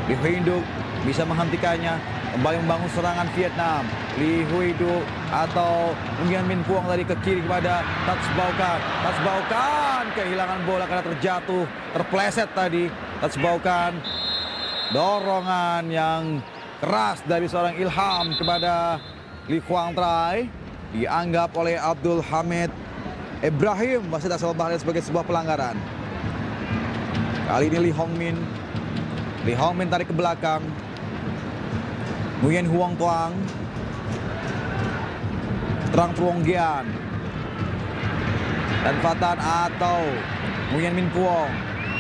Lee Hui Duk bisa menghentikannya. Kembali membangun serangan Vietnam. Lee Hui Duk atau Nguyen Min Phuong tadi ke kiri kepada Touch Baukan. Kehilangan bola karena terjatuh, terpleset tadi. Touch Baukan. Dorongan yang keras dari seorang Ilham kepada Lee Quang Trai. Dianggap oleh Abdul Hamid Ibrahim wasit asal Bahrain sebagai sebuah pelanggaran. Kali ini Lee Hong Min tarik ke belakang. Nguyen Huong Tuang. Trang Truong Gian. Dan Fatan atau Nguyen Min Phuong.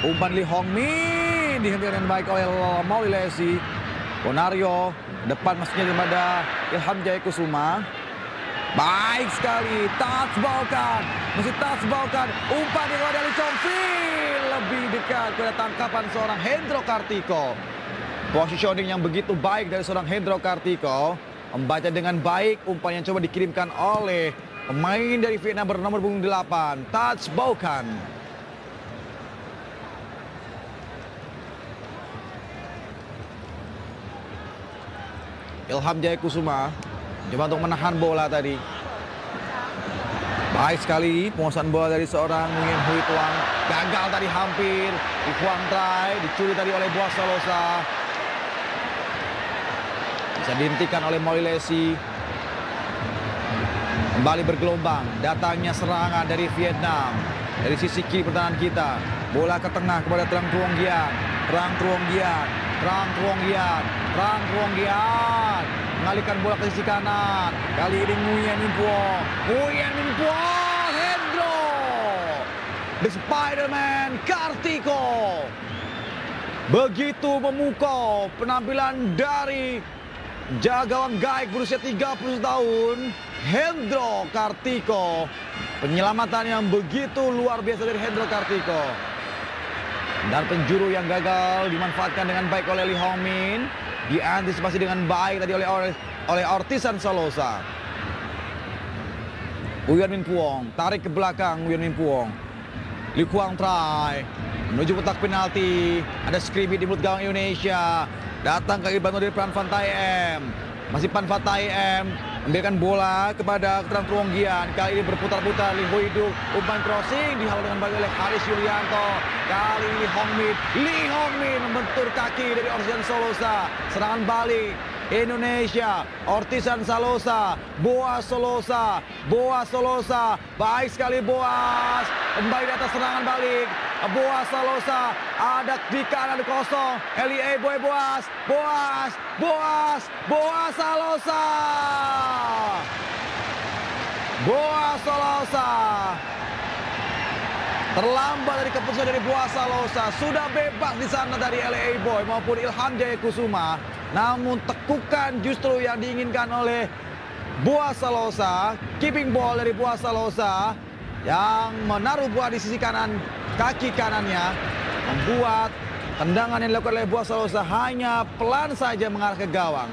Umpan Lee Hong Min dihentikan dengan baik oleh Mauli Lesi. Ponario depan masuknya kepada Ilham Jaya Kusuma. Baik sekali, Touch Baukan. Umpan di kepada Lee Chong Fil. Lebih dekat kepada tangkapan seorang Hendro Kartiko. Positioning yang begitu baik dari seorang Hendro Kartiko. Membaca dengan baik umpan yang coba dikirimkan oleh pemain dari Vietnam bernomor punggung 8, Touch Baukan. Ilham Jaya Kusuma coba untuk menahan bola tadi. Baik sekali penguasaan bola dari seorang Nguyen Hui Tuang. Gagal tadi hampir. Di Quang Trai dicuri tadi oleh Boaz Solosa. Bisa dihentikan oleh Mauli Lesi. Kembali bergelombang. Datangnya serangan dari Vietnam. Dari sisi kiri pertahanan kita. Bola ke tengah kepada Trang Truong Gian. Mengalihkan bola ke sisi kanan. Kali ini Nguyen Min Phuong. Hendro. The Spider-Man Kartiko. Begitu memukau penampilan dari jagoan gaik berusia 30 tahun. Hendro Kartiko. Penyelamatan yang begitu luar biasa dari Hendro Kartiko. Dan penjuru yang gagal dimanfaatkan dengan baik oleh Lee Hong Min. Diantisipasi dengan baik tadi oleh Ortisan Solosa. Nguyen Min Phuong tarik ke belakang. Lee Quang Trai menuju kotak penalti. Ada skribit di mulut gawang Indonesia. Datang ke bantu dari Pan Van Tai M. Masih Pan Van Tai M memberikan bola kepada Trang Truong Gian. Kali ini berputar-putar Lee Hui Duk. Umpan crossing dihalau dengan baik oleh Haris Yulianto. Kali ini Lee Hong Min membentur kaki dari Ortisan Solosa. Serangan balik Indonesia. Ortisan Solosa. Boaz Solosa. Baik sekali Boaz. Kembali di atas serangan balik. Boaz Solosa. Ada di kanan kosong. Elia Boy Boaz Solosa. Terlambat dari keputusan dari Boaz Solosa. Sudah bebas di sana dari Elia Boy maupun Ilham Jaya Kusuma. Namun tekukan justru yang diinginkan oleh Boaz Solosa. Keeping ball dari Boaz Solosa yang menaruh bola di sisi kanan kaki kanannya. Membuat tendangan yang dilakukan oleh Boaz Solosa hanya pelan saja mengarah ke gawang.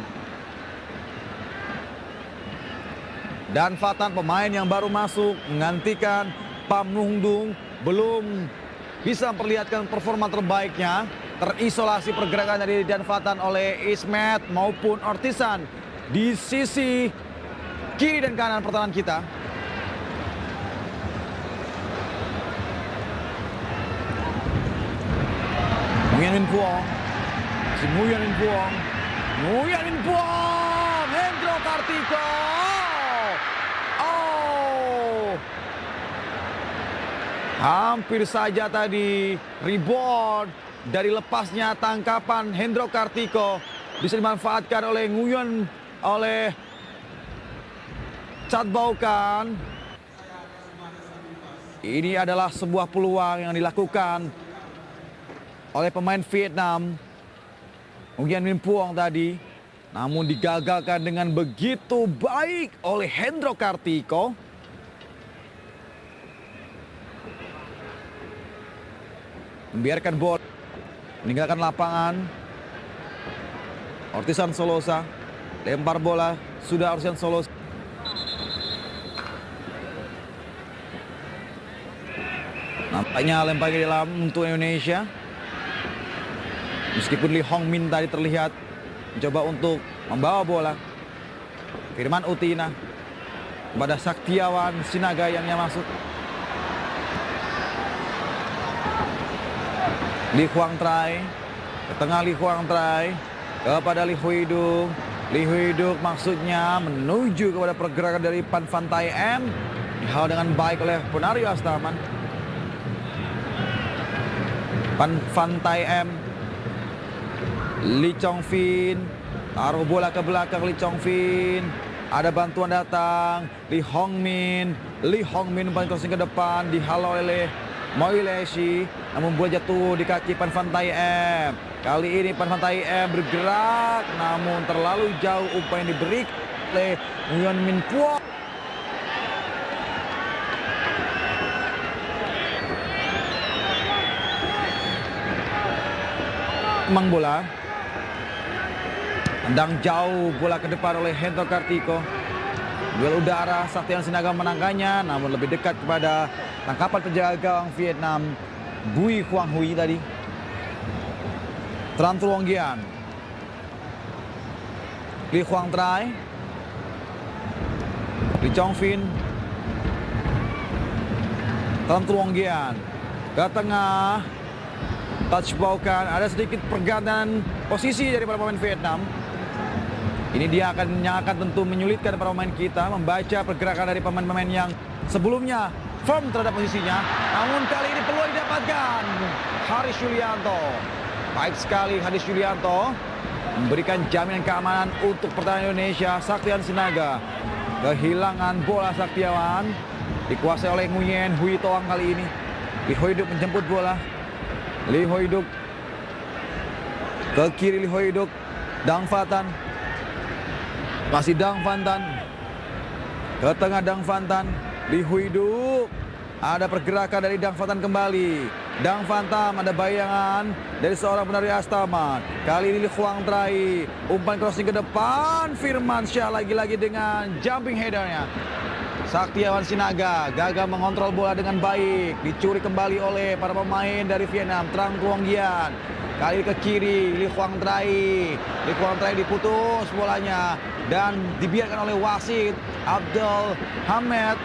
Dan Fatan, pemain yang baru masuk, menggantikan Pham Ngung Dung, belum bisa memperlihatkan performa terbaiknya. Terisolasi pergerakan dari Dan Fatan oleh Ismet maupun Ortisan di sisi kiri dan kanan pertahanan kita. Nguyen Minh Phuong, si Nguyen Minh Phuong, Hendro Kartiko. Oh, hampir saja tadi rebound dari lepasnya tangkapan Hendro Kartiko bisa dimanfaatkan oleh Nguyen, oleh Chatbaukan. Ini adalah sebuah peluang yang dilakukan oleh pemain Vietnam, Nguyen Minh Phuong tadi, namun digagalkan dengan begitu baik oleh Hendro Kartiko. Membiarkan bola meninggalkan lapangan. Ortisan Solosa lempar bola, sudah Ortisan Solosa. Nampaknya lempar ke dalam untuk Indonesia. Meskipun Lee Hong Min tadi terlihat mencoba untuk membawa bola. Firman Utina kepada Saktiawan Sinaga yang masuk. Lee Huang Trai ke tengah, Lee Huang Trai kepada Lee Hui Duk. Lee Hui Duk maksudnya menuju kepada pergerakan dari Pan Van Tai M. Dihal dengan baik oleh Ponario Astaman. Pan Van Tai M, Lee Chong Fin taruh bola ke belakang. Lee Chong Fin, ada bantuan datang. Lee Hong Min umpan crossing ke depan, dihalau oleh Moi Lesi, namun bola jatuh di kaki Pan Van Tai M. Kali ini Pan Van Tai M bergerak, namun terlalu jauh umpan yang diberi oleh Nguyen Minh Phuong. Emang bola tendang jauh bola ke depan oleh Hendro Kartiko. Duel udara, Saktiawan Sinaga menangkannya, namun lebih dekat kepada tangkapan penjaga gawang Vietnam, Bui Quang Huy tadi. Tran Truong Gian, Lee Huang Trai, Lee Chong Fin, Tran Truong Gian ke tengah. Chatbaukan, ada sedikit pergantian posisi dari para pemain Vietnam. Ini dia yang akan tentu menyulitkan para pemain kita membaca pergerakan dari pemain-pemain yang sebelumnya firm terhadap posisinya. Namun kali ini peluang didapatkan Haris Yulianto. Baik sekali Haris Yulianto memberikan jaminan keamanan untuk pertahanan Indonesia. Saktiawan Sinaga kehilangan bola. Saktiawan dikuasai oleh Nguyen Huy Toang kali ini. Lee Hui Duk menjemput bola. Lee Hui Duk ke kiri, Lee Hui Duk, Dang Fatan, masih Dang Fatan ke tengah, Dang Fatan, Lee Hui Duk, ada pergerakan dari Dang Fatan kembali. Dang Fatan, ada bayangan dari seorang penari Astaman. Kali ini Lee Huang Trai, umpan crossing ke depan, Firman Syah lagi-lagi dengan jumping headernya. Saktiawan Sinaga gagal mengontrol bola dengan baik, dicuri kembali oleh para pemain dari Vietnam. Tran Truong Gian kali ke kiri, Lee Huang Trai diputus bolanya dan dibiarkan oleh wasit Abdul Hamid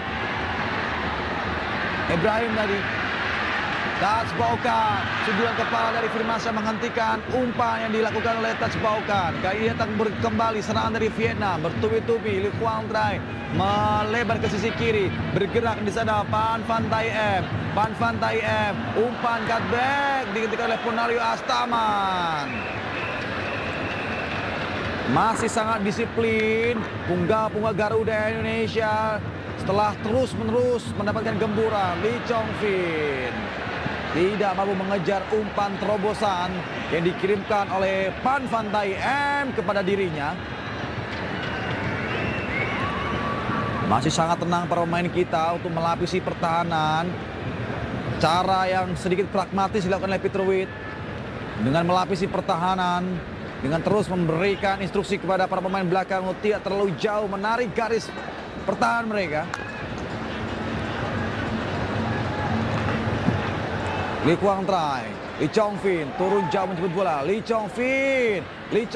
Ibrahim tadi. Chatbaukan, sundulan kepala dari Firman Syah menghentikan umpan yang dilakukan oleh Chatbaukan. Kali ini datang kembali serangan dari Vietnam, bertubi-tubi. Lee Huang Trai melebar ke sisi kiri, bergerak di sana Pan Van Tai M, umpan cutback dihentikan oleh Ponario Astaman. Masih sangat disiplin punggal Garuda Indonesia setelah terus-menerus mendapatkan gemburan. Lee Chong Fin tidak mampu mengejar umpan terobosan yang dikirimkan oleh Pan Van Tai M kepada dirinya. Masih sangat tenang para pemain kita untuk melapisi pertahanan. Cara yang sedikit pragmatis dilakukan oleh Peter Witt dengan melapisi pertahanan, dengan terus memberikan instruksi kepada para pemain belakang untuk tidak terlalu jauh menarik garis pertahanan mereka. Lee Kwang Trai, Lee Chong Fin turun jauh menjemput bola. Lee Chong Fin baik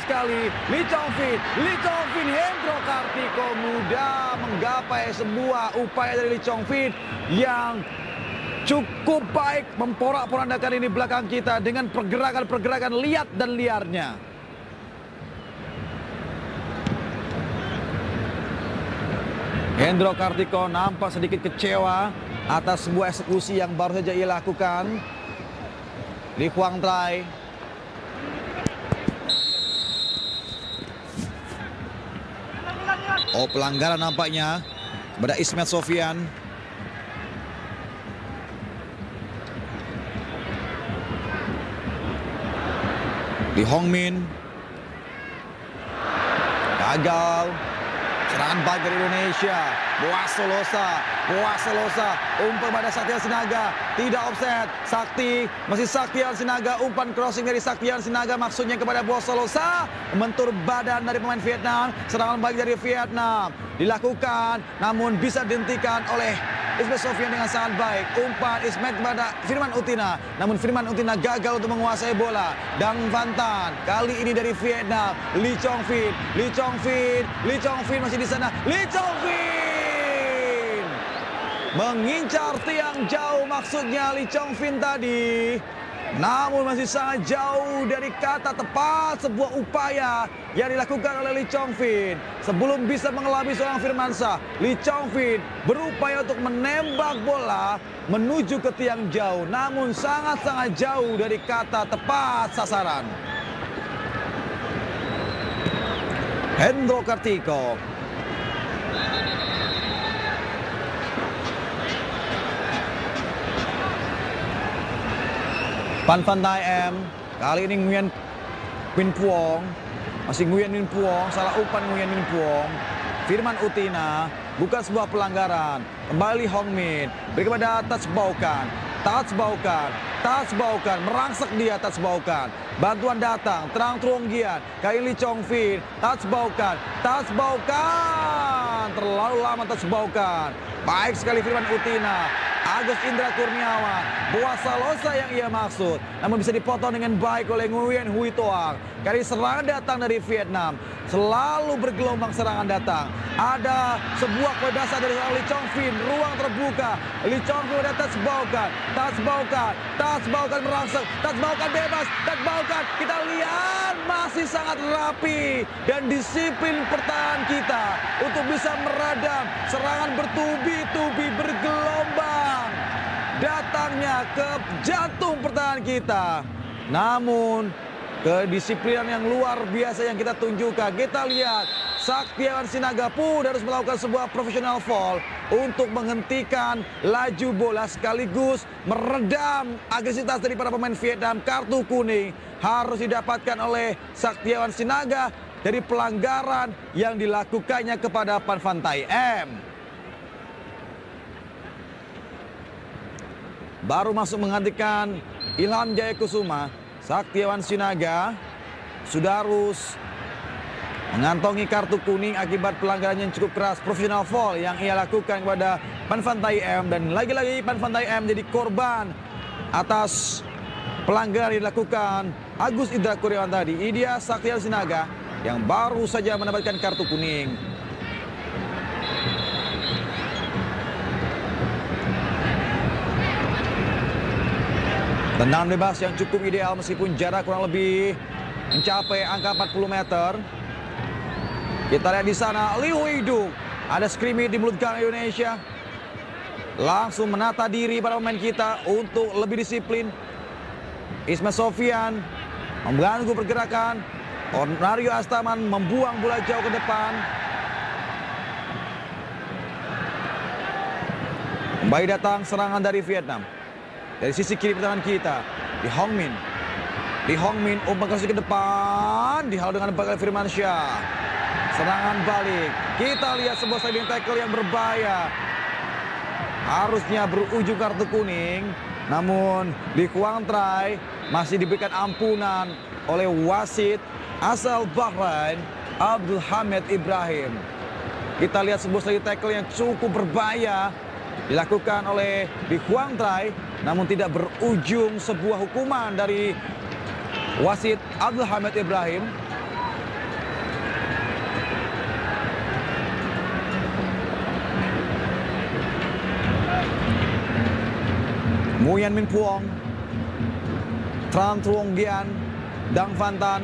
sekali. Lee Chong Fin, Hendro Kartiko mudah menggapai sebuah upaya dari Lee Chong Fin yang cukup baik memporak-porandakan ini belakang kita dengan pergerakan-pergerakan liat dan liarnya. Hendro Kartiko nampak sedikit kecewa atas sebuah eksekusi yang baru saja ia lakukan. Lee Kwang Trai. Oh, pelanggaran nampaknya pada Ismet Sofyan. Lee Hong-min. Gagal. Serangan baik dari Indonesia. Boas Solosa, umpan pada Saktian Sinaga, tidak offset. Masih Saktian Sinaga, umpan crossing dari Saktian Sinaga, maksudnya kepada Boas Solosa, membentur badan dari pemain Vietnam. Serangan baik dari Vietnam dilakukan, namun bisa dihentikan oleh Ismet Sofyan dengan sangat baik. Umpan Ismet kepada Firman Utina, namun Firman Utina gagal untuk menguasai bola. Dang Van Tan kali ini dari Vietnam. Lee Chong Fin masih di sana. Lee Chong Fin mengincar tiang jauh, maksudnya Lee Chong Fin tadi, namun masih sangat jauh dari kata tepat sebuah upaya yang dilakukan oleh Lee Chong Fin. Sebelum bisa mengelabui seorang Firmansyah, Lee Chong Fin berupaya untuk menembak bola menuju ke tiang jauh, namun sangat-sangat jauh dari kata tepat sasaran. Hendro Kartiko. Pan Van Dai M, kali ini Nguyen Minh Phuong, masih Nguyen Minh Phuong, salah umpan Nguyen Minh Phuong. Firman Utina, bukan sebuah pelanggaran. Kembali Hong-min, beri kepada Tats Baukan, merangsek dia Tats Baukan. Bantuan datang, Trang Truong Gian, kali Lee Chong Fin, Tats Baukan, terlalu lama Tats Baukan. Baik sekali Firman Utina. Agus Indra Kurniawan, Boas Salosa yang ia maksud, namun bisa dipotong dengan baik oleh Nguyen Huy Toang. Kali serangan datang dari Vietnam, selalu bergelombang serangan datang. Ada sebuah kebebasan dari Lee Chong Fin, ruang terbuka. Lee Chong Fin ada Tats Baukan merangsek, Tats Baukan bebas, Tats Baukan kita lihat masih sangat rapi dan disiplin pertahanan kita untuk bisa meredam serangan bertubi-tubi bergelombang datangnya ke jantung pertahanan kita. Namun kedisiplinan yang luar biasa yang kita tunjukkan. Kita lihat Saktiawan Sinaga pun harus melakukan sebuah professional foul untuk menghentikan laju bola sekaligus meredam agresivitas dari para pemain Vietnam. Kartu kuning harus didapatkan oleh Saktiawan Sinaga dari pelanggaran yang dilakukannya kepada Pan Van Dai M. Baru masuk menggantikan Ilham Jaya Kusuma, Saktiawan Sinaga sudah harus mengantongi kartu kuning akibat pelanggaran yang cukup keras, professional foul yang ia lakukan kepada Pan Van Dai M. Dan lagi-lagi Pan Van Dai M jadi korban atas pelanggaran yang dilakukan Agus Indra Kurniawan tadi. Ini dia Saktiawan Sinaga yang baru saja mendapatkan kartu kuning. Tendangan bebas yang cukup ideal meskipun jarak kurang lebih mencapai angka 40 meter. Kita lihat di sana Lee Hui Duk, ada scrimmage di mulut gawang Indonesia. Langsung menata diri para pemain kita untuk lebih disiplin. Ismet Sofyan mengganggu pergerakan. Onario Astaman membuang bola jauh ke depan. Kembali datang serangan dari Vietnam. Dari sisi kiri pertahanan kita, Lee Hong-min umpan kasih ke depan, dihalau dengan baik oleh Firmansyah. Serangan balik, kita lihat sebuah sliding tackle yang berbahaya. Harusnya berujung kartu kuning, namun Lee Kwang Trai masih diberikan ampunan oleh wasit asal Bahrain, Abdul Hamid Ibrahim. Kita lihat sebuah strategi tackle yang cukup berbahaya dilakukan oleh Li Huang Trai, namun tidak berujung sebuah hukuman dari wasit Abdul Hamid Ibrahim. Nguyen Minh Phuong, Tran Truong Gian, Dang Van Tan.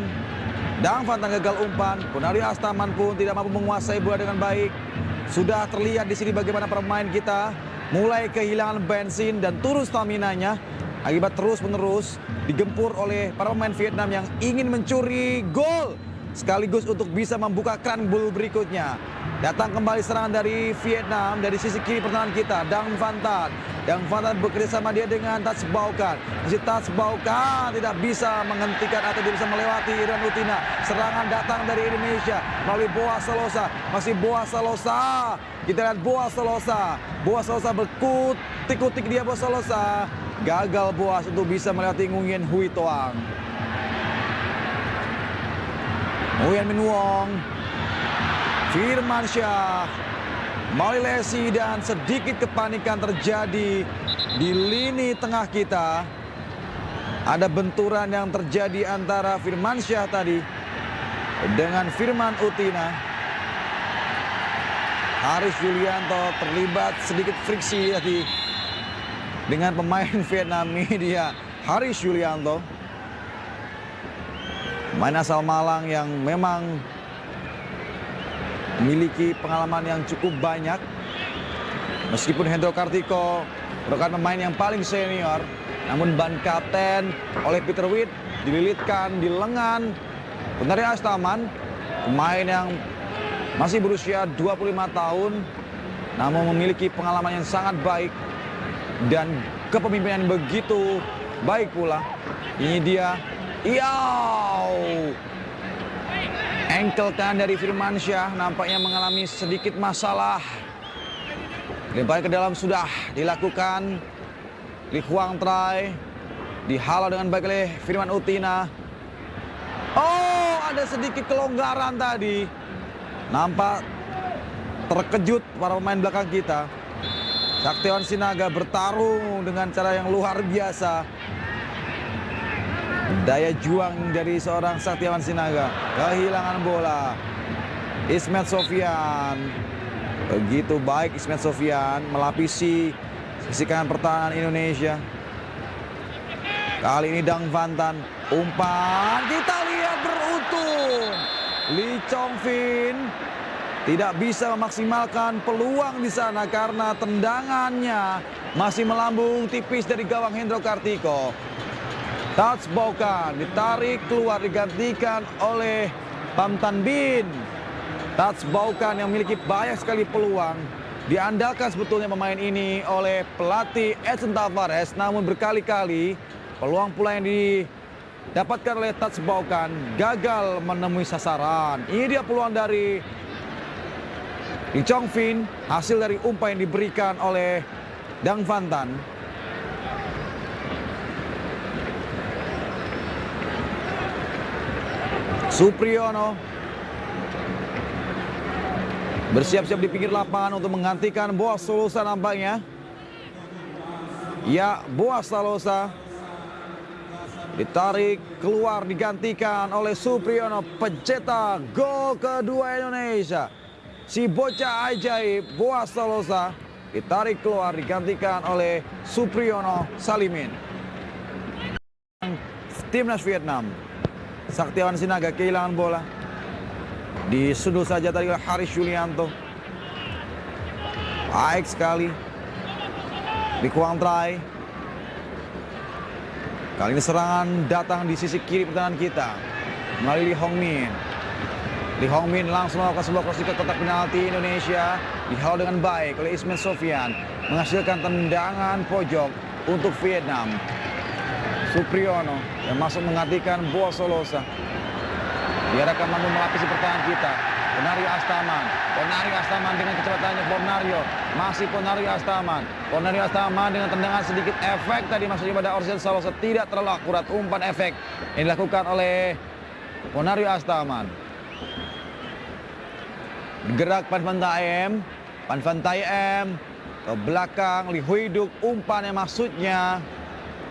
Dang Van Tan gagal umpan. Ponari Astaman pun tidak mampu menguasai bola dengan baik. Sudah terlihat di sini bagaimana pemain kita mulai kehilangan bensin dan turun staminanya akibat terus-menerus digempur oleh para pemain Vietnam yang ingin mencuri gol sekaligus untuk bisa membuka keran gol berikutnya. Datang kembali serangan dari Vietnam dari sisi kiri pertahanan kita. Dang Van Tan. Dang Van Tan bekerja sama dia dengan Tats Bau Can. Masih Tats Bau Can tidak bisa menghentikan atau tidak bisa melewati Iran Utina. Serangan datang dari Indonesia melalui Boa Salosa. Masih Boa Salosa. Kita lihat Boa Salosa. Boa Salosa berkutik-kutik dia Boa Salosa. Gagal Boas untuk bisa melewati Nguyen Huy Toang. Nguyen Minh Vuong, Firmansyah, Maulesi dan sedikit kepanikan terjadi di lini tengah kita. Ada benturan yang terjadi antara Firmansyah tadi dengan Firman Utina. Haris Yulianto terlibat sedikit friksi tadi dengan pemain Vietnam ini, dia Haris Yulianto. Pemain asal Malang yang memang memiliki pengalaman yang cukup banyak. Meskipun Hendro Kartiko merupakan pemain yang paling senior, namun ban kapten oleh Peter Witt dililitkan di lengan Ponari Astaman, pemain yang masih berusia 25 tahun, namun memiliki pengalaman yang sangat baik dan kepemimpinan begitu baik pula. Ini dia, ankle kanan dari Firmansyah nampaknya mengalami sedikit masalah. Lempar ke dalam sudah dilakukan. Li Huang Trai dihalau dengan baik oleh Firman Utina. Oh, ada sedikit kelonggaran tadi. Nampak terkejut para pemain belakang kita. Saktiawan Sinaga bertarung dengan cara yang luar biasa. Daya juang dari seorang Saktiawan Sinaga. Kehilangan bola. Ismet Sofyan. Begitu baik Ismet Sofyan melapisi sisi kanan pertahanan Indonesia. Kali ini Dang Van Tan. Umpan. Kita lihat beruntung. Lee Chong Fin tidak bisa memaksimalkan peluang di sana karena tendangannya masih melambung tipis dari gawang Hendro Kartiko. Tats Bau Can ditarik keluar digantikan oleh Pham Thanh Binh. Tats Bau Can yang memiliki banyak sekali peluang. Diandalkan sebetulnya pemain ini oleh pelatih Edson Tavares, namun berkali-kali peluang pula yang didapatkan oleh Tats Bau Can gagal menemui sasaran. Ini dia peluang dari Lee Chong Fin, hasil dari umpan yang diberikan oleh Dang Van Tan. Supriyono bersiap-siap di pinggir lapangan untuk menggantikan Boas Salosa nampaknya. Ya, Boas Salosa ditarik keluar digantikan oleh Supriyono. Pencetak gol kedua Indonesia. Si bocah ajaib Boas Salosa ditarik keluar digantikan oleh Supriyono Salimin. Timnas Vietnam. Saktiawan Sinaga kehilangan bola. Disundul saja tadi oleh Haris Yulianto. Baik sekali. Li Huang Trai. Kali ini serangan datang di sisi kiri pertahanan kita melalui Lee Hong Min. Lee Hong Min langsung melakukan sebuah cross ke kotak penalti Indonesia. Dihalau dengan baik oleh Ismet Sofyan. Menghasilkan tendangan pojok untuk Vietnam. Supriyono yang masuk menggantikan Boas Salosa. Diharapkan mampu melapisi pertahanan kita. Ponario Astaman. Ponario Astaman dengan kecepatannya. Ponario. Masih Ponario Astaman. Ponario Astaman dengan tendangan sedikit efek. Tadi masuknya pada Orsen Salosa. Tidak terlalu akurat umpan efek yang dilakukan oleh Ponario Astaman. Gerak Pan Van Taem. Pan Van Taem ke belakang. Li Huiduk umpan yang maksudnya.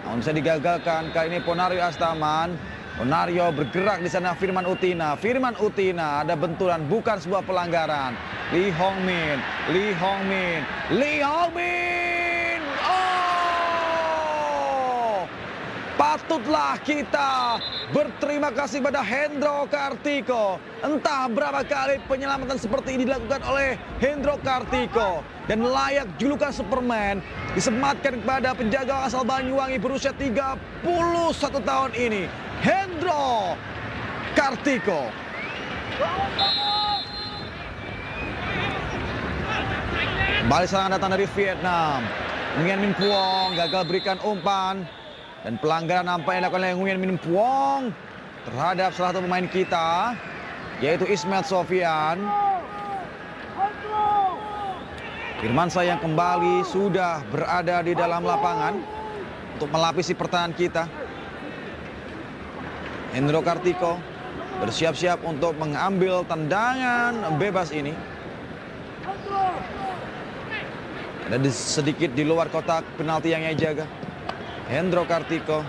Namun bisa digagalkan. Kali ini Ponario Astaman. Ponario bergerak di sana. Firman Utina. Firman Utina ada benturan, bukan sebuah pelanggaran. Lee Hong-min. Lee Hong-min. Lee Hong-min. Oh! Patutlah kita berterima kasih pada Hendro Kartiko. Entah berapa kali penyelamatan seperti ini dilakukan oleh Hendro Kartiko. Dan layak julukan Superman disematkan kepada penjaga asal Banyuwangi berusia 31 tahun ini, Hendro Kartiko. Balik serangan datang dari Vietnam. Nguyen Minh Phuong gagal berikan umpan. Dan pelanggaran nampaknya dilakukan oleh Nguyen Minh Phuong terhadap salah satu pemain kita, yaitu Ismet Sofyan. Firmansyah yang kembali sudah berada di dalam lapangan untuk melapisi pertahanan kita. Hendro Kartiko bersiap-siap untuk mengambil tendangan bebas ini. Ada sedikit di luar kotak penalti yang ia jaga. Hendro Kartiko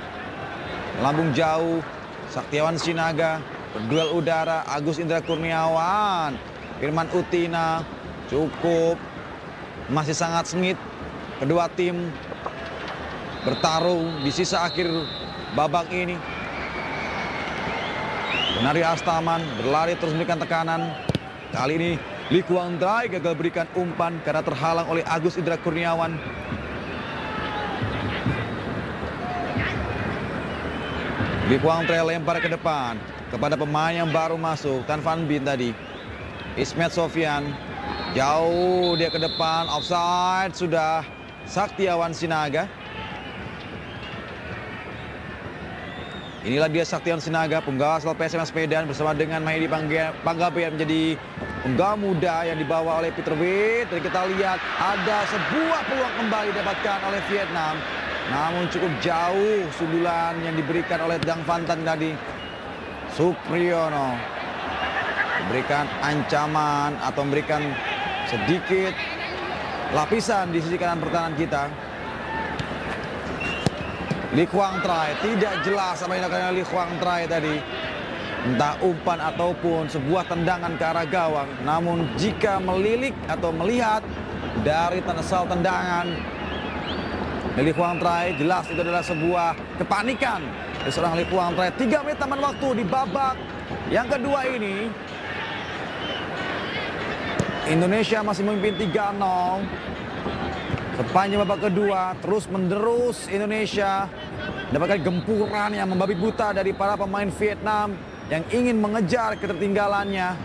melambung jauh. Saktiawan Sinaga berduel udara. Agus Indra Kurniawan. Firman Utina cukup. Masih sangat sengit. Kedua tim bertarung di sisa akhir babak ini. Ponario Astaman berlari terus memberikan tekanan. Kali ini Lee Kwang Trae gagal berikan umpan karena terhalang oleh Agus Indra Kurniawan. Lee Kwang Trae lempar ke depan kepada pemain yang baru masuk, Tan Van Bin tadi. Ismet Sofyan jauh dia ke depan, offside sudah. Saktiawan Sinaga. Inilah dia Saktiawan Sinaga, penggawa asal PSMS Medan bersama dengan Mahedi Panggabean menjadi penggawa muda yang dibawa oleh Peter Witt. Dan kita lihat ada sebuah peluang kembali didapatkan oleh Vietnam. Namun cukup jauh sundulan yang diberikan oleh Dang Van Tan tadi. Supriyono memberikan ancaman atau memberikan sedikit lapisan di sisi kanan pertahanan kita. Lee Kwang Trae, tidak jelas apa yang dilakukan Lee Kwang Trae tadi. Entah umpan ataupun sebuah tendangan ke arah gawang. Namun jika melilik atau melihat dari asal tendangan Lee Kwang Trae, jelas itu adalah sebuah kepanikan dari seorang Lee Kwang Trae. 3 menit taman waktu di babak yang kedua ini. Indonesia masih memimpin 3-0. Sepanjang babak kedua terus menerus Indonesia mendapatkan gempuran yang membabi buta dari para pemain Vietnam yang ingin mengejar ketertinggalannya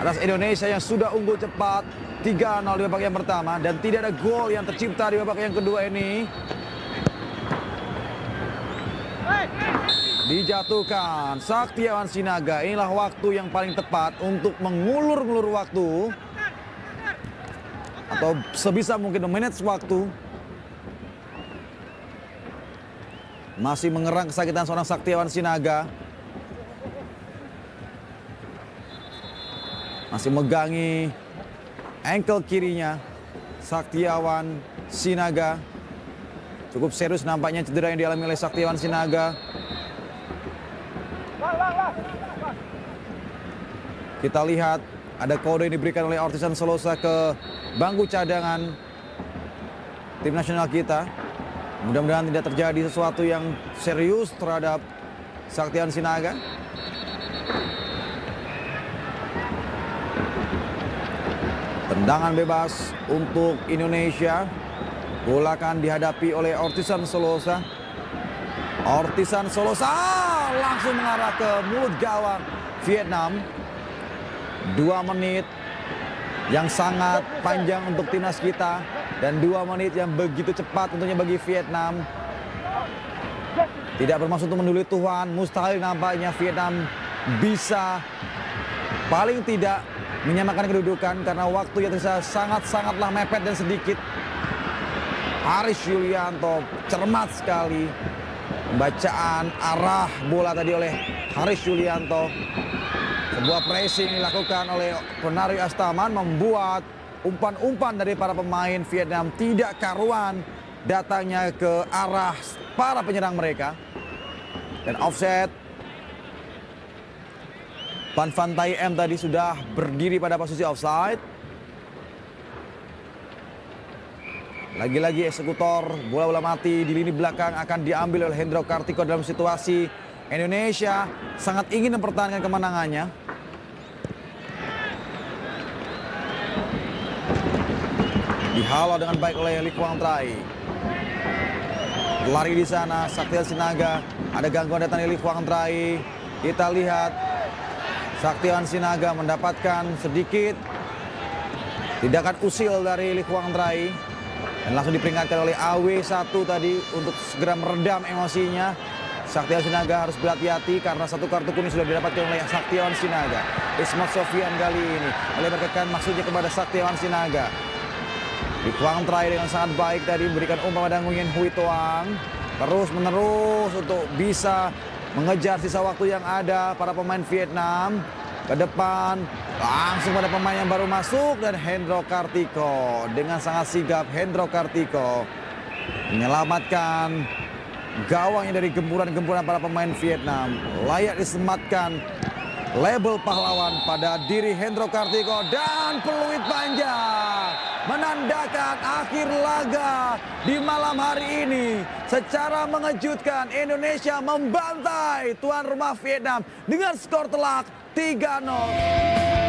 atas Indonesia yang sudah unggul cepat 3-0 di babak yang pertama, dan tidak ada gol yang tercipta di babak yang kedua ini. Dijatuhkan Saktiawan Sinaga. Inilah waktu yang paling tepat untuk mengulur-ngulur waktu atau sebisa mungkin memanage waktu. Masih mengerang kesakitan seorang Saktiawan Sinaga. Masih megangi ankle kirinya Saktiawan Sinaga. Cukup serius nampaknya cedera yang dialami oleh Saktiawan Sinaga. Kita lihat ada kode yang diberikan oleh Ortisan Solosa ke bangku cadangan tim nasional kita. Mudah-mudahan tidak terjadi sesuatu yang serius terhadap Saktiawan Sinaga. Tendangan bebas untuk Indonesia. Bola akan dihadapi oleh Ortisan Solosa. Ortisan Solosa langsung mengarah ke mulut gawang Vietnam. 2 menit yang sangat panjang untuk timnas kita, dan 2 menit yang begitu cepat tentunya bagi Vietnam. Tidak bermaksud untuk mendului Tuhan, mustahil nampaknya Vietnam bisa paling tidak menyamakan kedudukan karena waktu yang tersisa sangat-sangatlah mepet dan sedikit. Haris Yulianto cermat sekali pembacaan arah bola tadi oleh Haris Yulianto. Sebuah pressing dilakukan oleh Pranari Astaman membuat umpan-umpan dari para pemain Vietnam tidak karuan datangnya ke arah para penyerang mereka. Dan offset. Van Vantai M tadi sudah berdiri pada posisi offside. Lagi-lagi eksekutor bola-bola mati di lini belakang akan diambil oleh Hendro Kartiko dalam situasi Indonesia sangat ingin mempertahankan kemenangannya. Dihalau dengan baik oleh Lee Kwang Trai. Lari di sana, Saktiwan Sinaga. Ada gangguan datang dari Lee Kwang Trai. Kita lihat Saktiwan Sinaga mendapatkan sedikit tindakan usil dari Lee Kwang Trai. Dan langsung diperingatkan oleh AW1 tadi untuk segera meredam emosinya. Saktiwan Sinaga harus berhati-hati karena satu kartu kuning sudah didapatkan oleh Saktiwan Sinaga. Ismat Sofian kali ini melebarkan maksudnya kepada Saktiwan Sinaga. Lee Kwang Trai dengan sangat baik tadi memberikan umpan pada Nguyen Huy Tuang. Terus menerus untuk bisa mengejar sisa waktu yang ada para pemain Vietnam. Ke depan langsung pada pemain yang baru masuk dan Hendro Kartiko. Dengan sangat sigap Hendro Kartiko menyelamatkan gawangnya dari gempuran-gempuran para pemain Vietnam. Layak disematkan label pahlawan pada diri Hendro Kartiko dan peluit panjang menandakan akhir laga di malam hari ini. Secara mengejutkan Indonesia membantai tuan rumah Vietnam dengan skor telak 3-0.